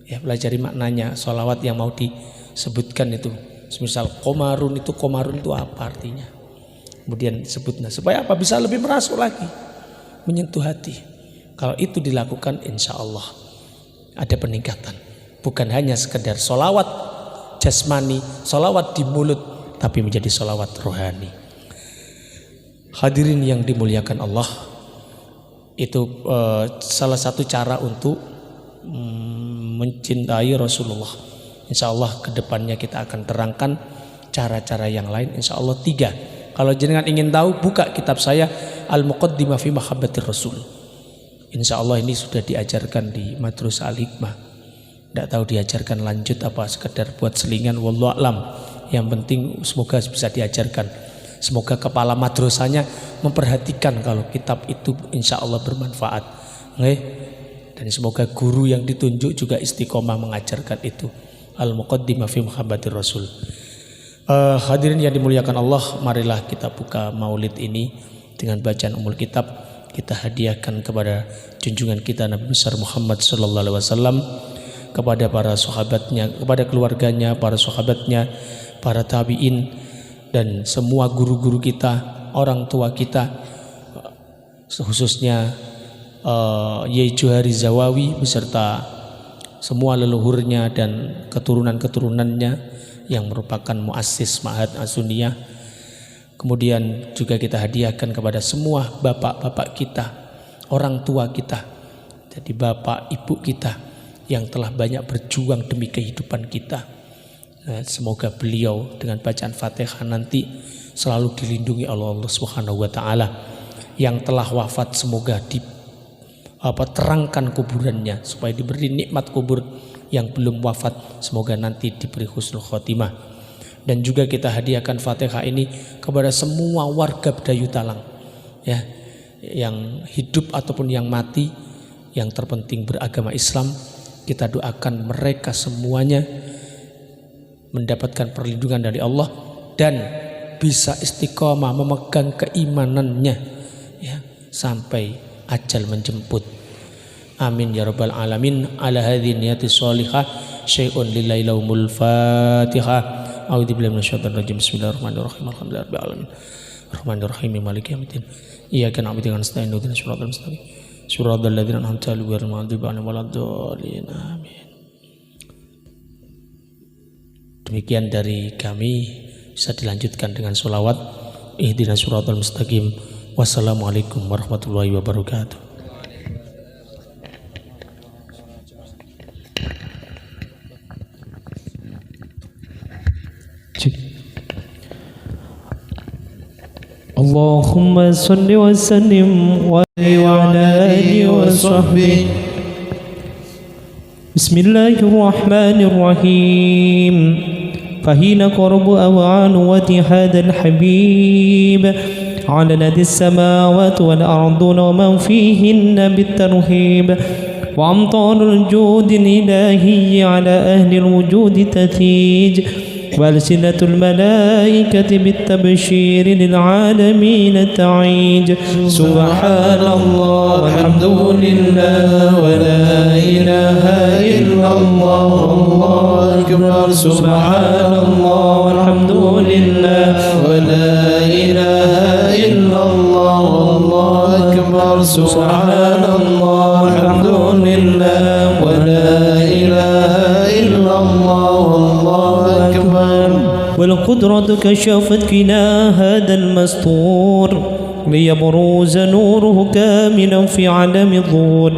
ya, pelajari maknanya sholawat yang mau disebutkan itu. Misal komarun itu apa artinya, kemudian sebutnya supaya apa, bisa lebih merasuk lagi, menyentuh hati. Kalau itu dilakukan, insya Allah ada peningkatan. Bukan hanya sekedar sholawat jasmani, sholawat di mulut, tapi menjadi sholawat rohani. Hadirin yang dimuliakan Allah, itu salah satu cara untuk mencintai Rasulullah. Insya Allah kedepannya kita akan terangkan cara-cara yang lain. Insya Allah 3. Kalau jenengan ingin tahu, buka kitab saya Al-Muqaddimah fi Mahabbatir Rasul. Insya Allah ini sudah diajarkan di Madrasah Al-Hikmah. Tidak tahu diajarkan lanjut apa sekedar buat selingan, wallahu a'lam. Yang penting semoga bisa diajarkan. Semoga kepala madrasahnya memperhatikan kalau kitab itu insya Allah bermanfaat. Dan semoga guru yang ditunjuk juga istiqomah mengajarkan itu. Al-Muqaddimah fi Mahabbatir Rasul. Hadirin yang dimuliakan Allah, marilah kita buka maulid ini dengan bacaan Ummul Kitab. Kita hadiahkan kepada junjungan kita Nabi besar Muhammad sallallahu alaihi wasallam, kepada para sahabatnya, kepada keluarganya, para sahabatnya, para tabi'in, dan semua guru-guru kita, orang tua kita, khususnya Yai Johari Zawawi beserta semua leluhurnya dan keturunan-keturunannya yang merupakan muassis Ma'had As-Sunniyah. Kemudian juga kita hadiahkan kepada semua bapak-bapak kita, orang tua kita, jadi bapak ibu kita yang telah banyak berjuang demi kehidupan kita. Semoga beliau dengan bacaan Fatihah nanti selalu dilindungi oleh Allah Subhanahu wa Ta'ala. Yang telah wafat semoga terangkan kuburannya supaya diberi nikmat kubur. Yang belum wafat semoga nanti diberi husnul khotimah. Dan juga kita hadiahkan Fatihah ini kepada semua warga Bdayu Talang ya, yang hidup ataupun yang mati, yang terpenting beragama Islam. Kita doakan mereka semuanya mendapatkan perlindungan dari Allah dan bisa istiqomah memegang keimanannya ya, sampai ajal menjemput. Amin ya rabbal alamin. Ala hadhihi niyati sholihah syai'un lillahi laumul Fatihah. A'udzubillahi minasyaitonir rajim. Bismillahirrahmanirrahim. Alhamdulillahi rabbil alamin. Arrahmanirrahim maliki yaumiddin. Iyyaka na'budu wa nasta'inu ihdinas siratal mustaqim. Suratul ladzina an'amta 'alaihim ghairil maghdubi 'alaihim waladdallin. Amin. Demikian dari kami, bisa dilanjutkan dengan sholawat ihdinas siratal mustaqim. Wassalamualaikum warahmatullahi wabarakatuh. Allahumma salli wa sallim wa ala alihi wa sahbihi بسم الله الرحمن الرحيم فحين قرب أوان هذا الحبيب علنت السماوات والأرض ومن فيهن بالترهيب وأمطار الجود الإلهي على أهل الوجود تثيج وألسنة الملائكة بالتبشير للعالمين تعيج سبحان الله والحمد لله ولا إله إلا الله والله أكبر سبحان الله والحمد لله ولا إله إلا الله والله أكبر سبحان الله والحمد لله ولا إله إلا الله والله أكبر والقدرة كشفت كنا هذا المستور ليبروز نوره كاملا في عالم الظهور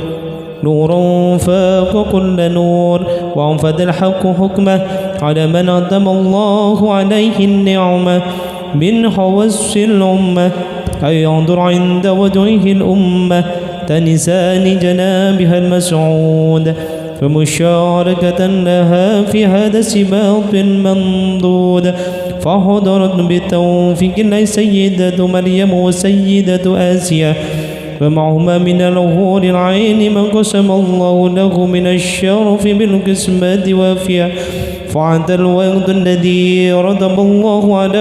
نور فاق كل نور وأنفذ الحق حكمه على من أدم الله عليه النعمة من حوس الأمة أي ينظر عند وجهه الأمة تنسان جنابها المسعود فمشاركة لها في هذا السباق المنضود فحضرت بالتوفيق الله سيدة مريم وسيدة آسيا فمعهما من الأهور العين من قسم الله له من الشرف بالقسمة وافية فعند الوقت الذي ردم الله على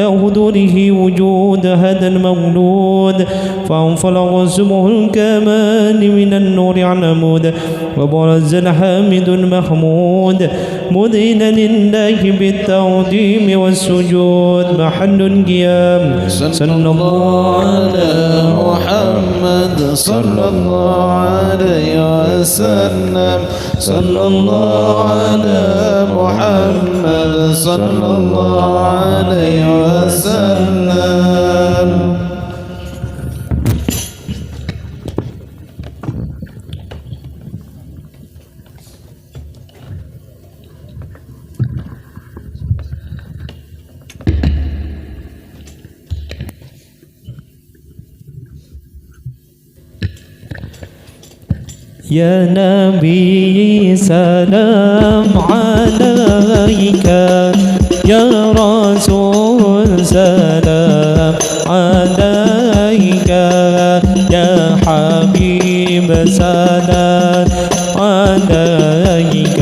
هدوره وجود هذا المولود فانفلق سمه الكمال من النور عن عمود وبرز الحامد المحمود مذينا لله بالتعظيم والسجود محل القيام صلى الله على محمد صلى الله عليه وسلم صلى الله على محمد صلى الله عليه وسلم يا نبي سلام عليك يا رسول سلام عليك يا حبيب سلام عليك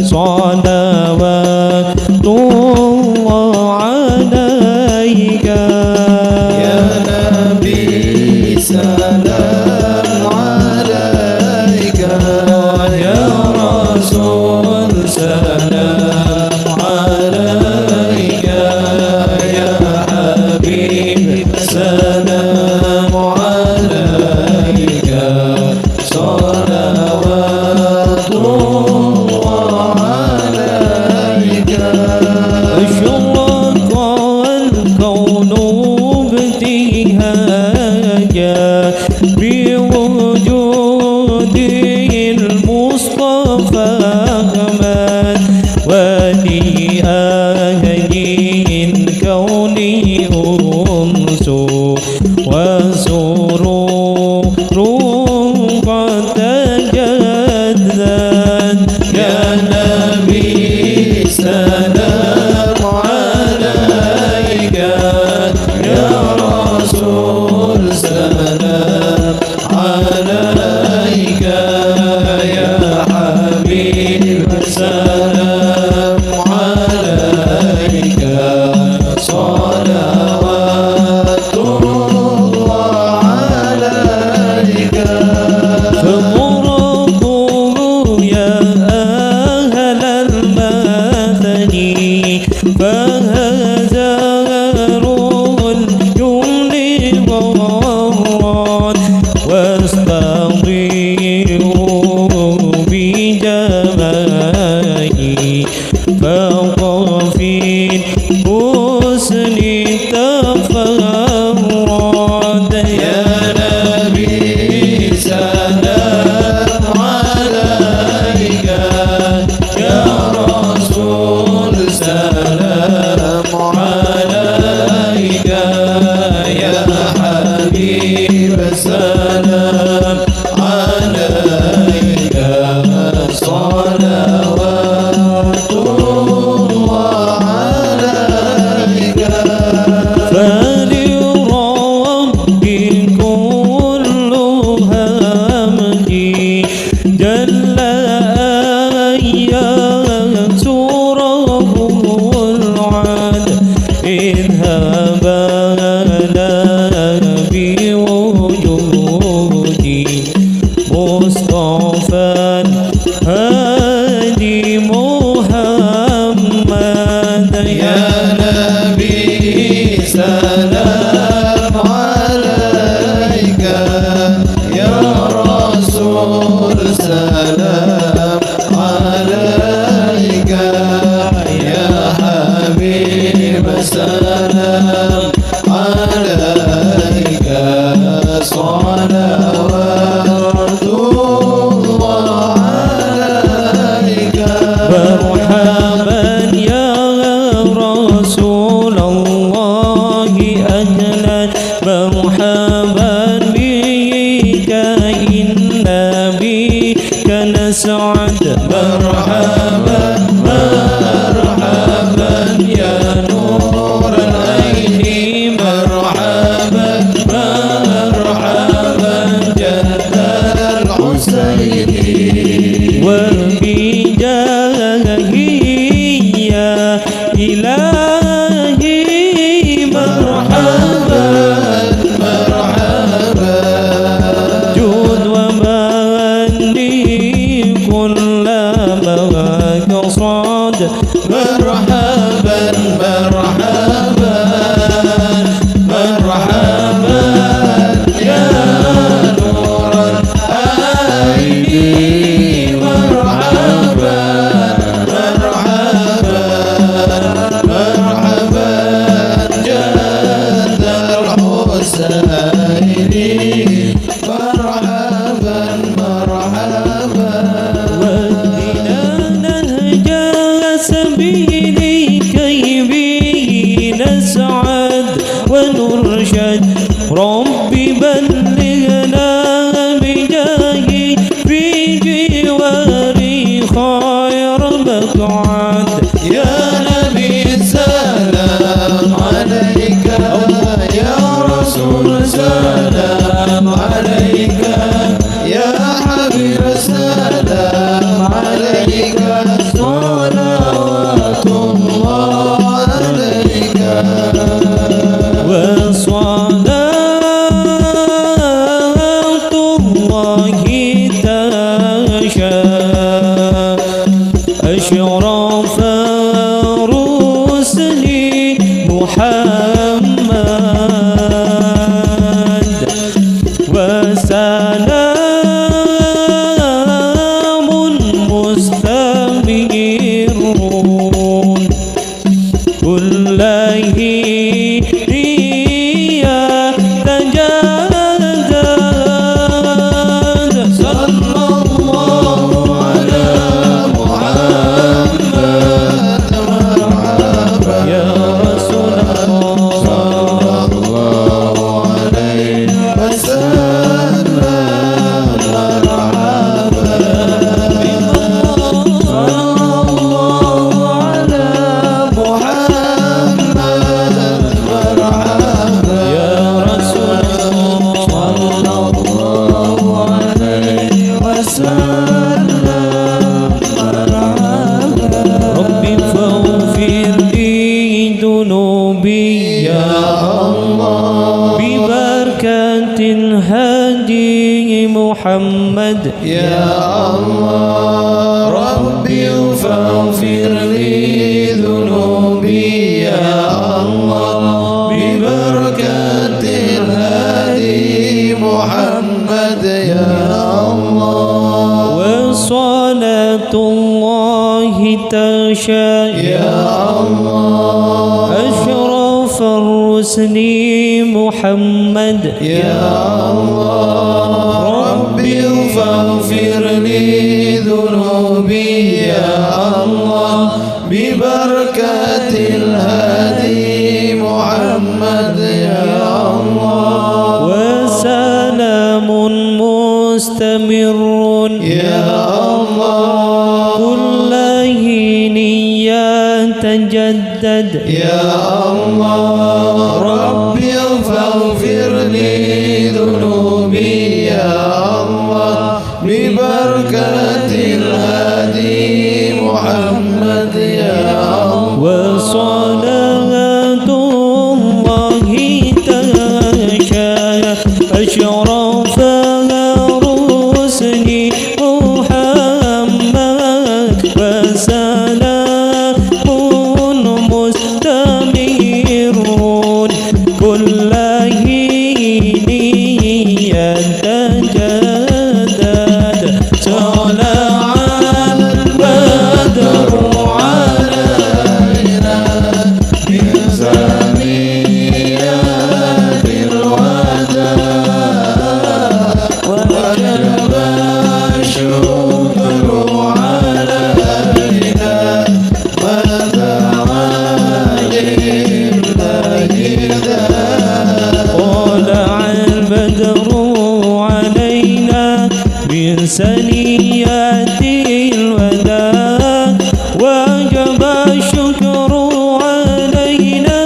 صلوات الله عليك يا نبي سلام عليك يا رسول سلام عليك يا حبيب سلام عليك صلوات الله عليك أشرق الكون ابتهاجا بوجود المصطفى أحمد ولأهل الكون أنس وسرور قد تجدد يا نبي سلام عليك يا رسول سلام عليك يا حبيب سلام عليك صلوات عليك يا رسول سلام عليك يا حبيب سلام عليك صلوات الله عليك مرحبا يا رسول الله أهلا مرحبا بك إنا بك نسعد مرحبا مرحبا يا نور العين مرحبا مرحبا جد الحسين وبجاهه يا إلهي مرحبا مرحبا جود ومن كل ما قصد مرحبا مرحبا مرحبا يا نور العين مرحبا مرحبا مرحبا جد الحسين مرحبا مرحبا واهدنا نهج سبيلك به نسعد ونرشد ربي بلغنا بجاهي في جواري خير مقعد يا نبي سلام عليك يا رسول سلام عليك يا حبيب سلام عليك صلوات الله عليك وصلاة الله تشاء أشرف رسلي محمد وسلام مستمر كل هي تجدد صلى الله على محمد مرحبا يا رسول الله صلى الله عليه وسلم مرحبا صلى الله على محمد مرحبا يا رسول الله صلى الله عليه وسلم مرحبا ربي فاغفر لي ذنوبي يا الله ببركة الهادي محمد يا الله ربي فاغفر لي ذنوبي يا الله ببركة الهادي محمد يا الله وصلاة الله تشاء يا الله أشرف الرسل محمد يا الله ربي فاغفر لي ذنوبي يا الله ببركة الهادي محمد يا الله وسلام مستمر يا الله كل حين يتجدد يا الله ربي فاغفر لي ذنوبي يا الله ببركة الهادي محمد يا الله وصلاة الله تشاء أشرف رسل محمد وسلام مستمر كل ولهيني يتجدد طلع البدر علينا من ثنيات الوداع وجب الشكر علينا ودعا طلع البدر علينا من ثنيات الوداع وجب الشكر علينا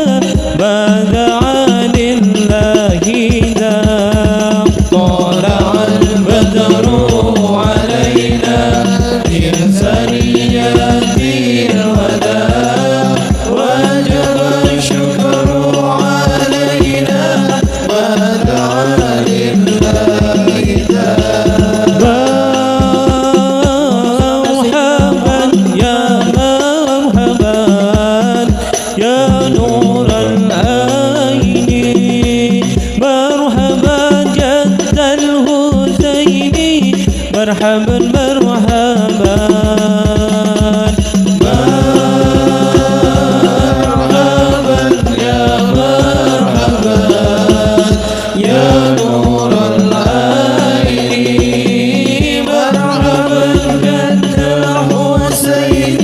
ما دعا لله داع طلع البدر علينا من ثنيات الوداع وجب الشكر علينا ما دعا لله مرحبا يا مرحبا يا نور العين مرحبا جد الحسين مرحبا مرحبا مرحبا يا مرحبا يا نور العين مرحبا جد الحسين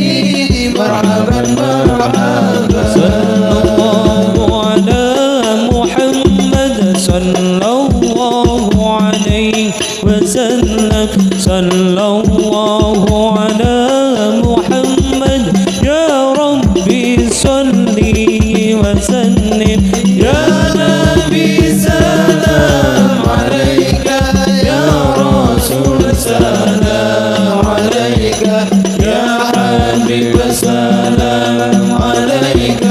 مرحبا مرحبا صلى الله على محمد صلى الله عليه وسلم صلى الله على محمد يا ربي صلي وسلم يا نبي سلام عليك يا رسول سلام عليك يا حبيب سلام عليك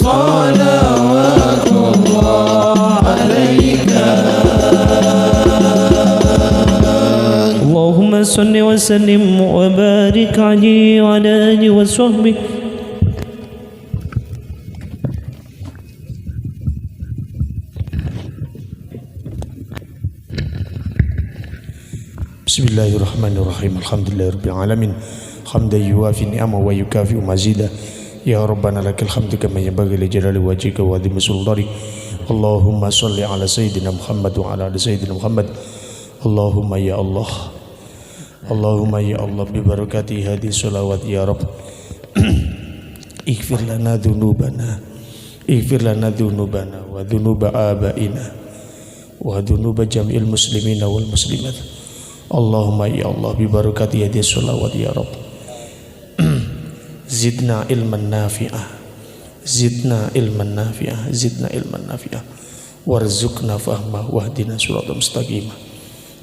صلوات الله عليك اللهم صل وسلم وبارك عليه وعلى آله وصحبه Bismillahirrahmanirrahim. Alhamdulillahirabbil alamin. Hamdan yuwafi ni'ama wa yukafi mazida. Ya Rabbana lakal hamdu kama yanbaghi li jalali wajhika wa adhimi sultanik. Allahumma shalli ala sayyidina Muhammad wa ala ali sayyidina Muhammad. Allahumma ya Allah. Allahumma ya Allah bi barakati hadhihi sholawat ya Rabb. Ighfir lana dhunubana. Ighfir lana dhunubana wa dhunuba abaina wa dhunuba jami'il muslimina wal muslimat. Allahumma ya Allah bi barakati hadhihi sholawat ya Rabb. Zidna ilman nafi'ah. Zidna ilman nafi'ah. Zidna ilman nafi'ah. Warzuqna fahmah wahdina siratal mustaqimah.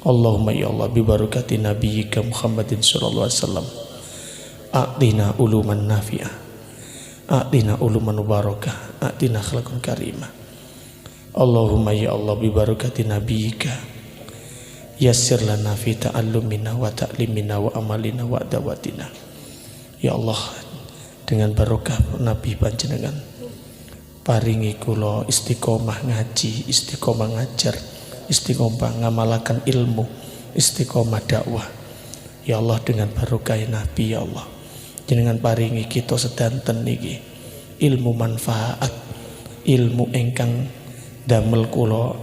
Allahumma ya Allah bi barakati nabiyyika Muhammadin sallallahu alaihi wasallam. A'tina uluman nafi'ah. A'tina uluman barakah. A'tina akhlaqan karimah. Allahumma ya Allah bi barakati nabiyyika yassir lana fi ta'allumina wa ta'limina wa amalina wa dawatina. Ya Allah, dengan barokah Nabi panjenengan paringi kula istiqomah ngaji, istiqomah ngajar, istiqomah ngamalakan ilmu, istiqomah dakwah. Ya Allah, dengan barokah Nabi ya Allah, jenengan paringi kita sedanten niki ilmu manfaat, ilmu engkang damel kula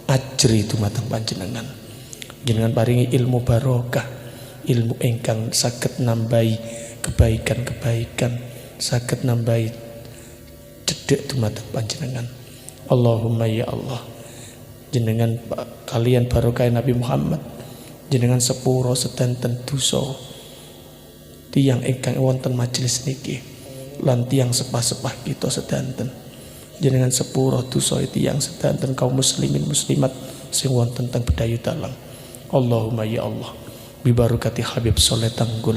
ajri dumateng panjenengan. Jenengan paringi ilmu barokah, ilmu engkang saged nambahi kebaikan-kebaikan, saged nambahi cedhek dumateng panjenengan. Allahumma ya Allah, jenengan kalian barokah Nabi Muhammad, jenengan sepuro sedanten dosa tiyang ingkang wonten majelis niki lan tiyang sepah-sepah kita sedanten. Jenengan sepuro dosa tiyang sedanten kaum muslimin muslimat sing wonten teng Bedayu Dalang. Allahumma ya Allah bi barakati Habib Soleh Tanggul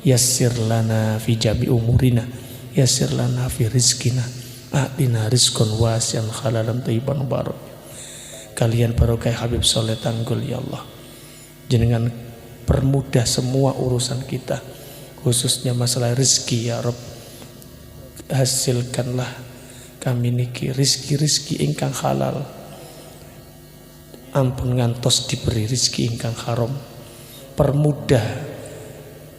yassir lana fi jami umurina yassir lana fi rizkina atina rizqan wasi'an halalan thayyiban mubarak. Kalian barokah Habib Soleh Tanggul ya Allah, jenengan permudah semua urusan kita, khususnya masalah rezeki ya Rabb. Hasilkanlah kami niki rizki ingkang halal, ampun ngantos diberi rizki ingkang haram. Permudah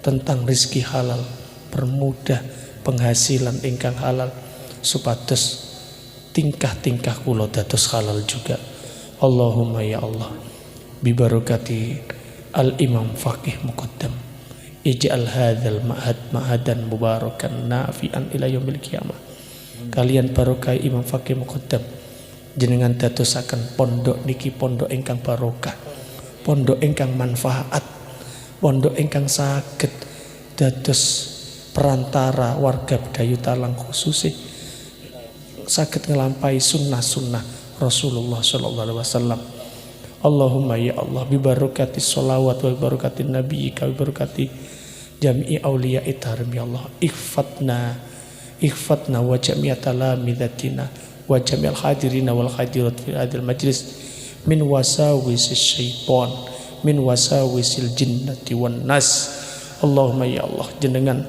tentang rizki halal, permudah penghasilan ingkang halal, supados tingkah-tingkah kula dados halal juga. Allahumma ya Allah, bibarakati al-imam faqih muqaddam, ij'al hadzal ma'hadan mubarakan nafi'an ila yaumil qiyamah. Kalian barokai imam faqih muqaddam, jenengan dadosaken pondok niki pondok ingkang barokah, pondok ingkang manfaat, pondok ingkang saged dados perantara warga Bedayu Talang khususnya saged ngelampai sunnah-sunnah Rasulullah sallallahu alaihi wasallam. Allahumma ya Allah, bibarakati sholawat wa bibarakati nabi wa bibarakati jami'i awliya'i tarim ya Allah, ikhfatna wa jami'a talamidatina wa jami'al hadirina wal hadirat fi hadil majlis min wasawisil syaitan, min wasawisil jinnati wan nas. Allahumma ya Allah, jenengan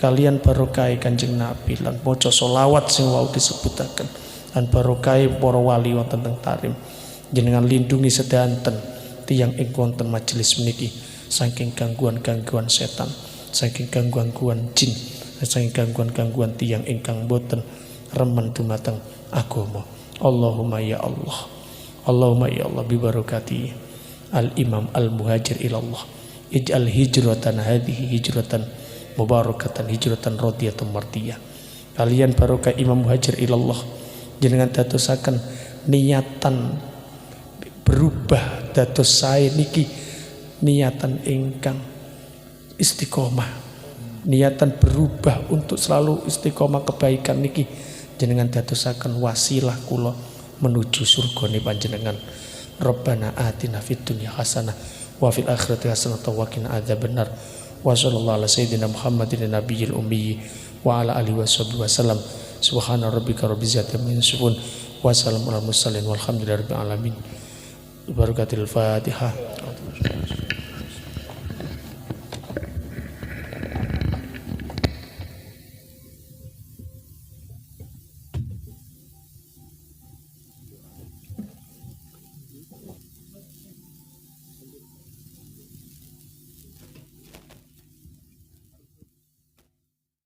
kalian barokai Kanjeng Nabi lan maca sholawat sing wau disebutaken, lan barokai para wali wonten teng tarim. Jenengan lindungi sedanten tiyang ing wonten majelis meniki saking gangguan-gangguan setan, saking gangguan-gangguan jin, saking gangguan-gangguan tiyang ingkang boten remen dumateng agama. Allahumma ya Allah, Allahumma ya Allah, bibarakati al-imam al-muhajir ilallah, ij'al hijratan hadhihi hijratan mubarakatan hijratan radiyatan mardiyah. Kalian barokah imam muhajir ilallah, jenengan dadosaken niatan berubah dados sae niki niatan ingkang istiqomah, niatan berubah untuk selalu istiqomah kebaikan niki jenengan dadosaken wasilah kula menuju surgane panjenengan. Rabbana atina fid dunya hasanah wa fil akhirati hasanah wa qina adzabannar. Wa sallallahu ala sayyidina Muhammadin nabiyil ummi wa ala alihi wasallam. Subhana rabbika rabbil izzati amma yasifun wa salamun alal mursalin walhamdulillahi rabbil alamin. Barakatil Fatihah.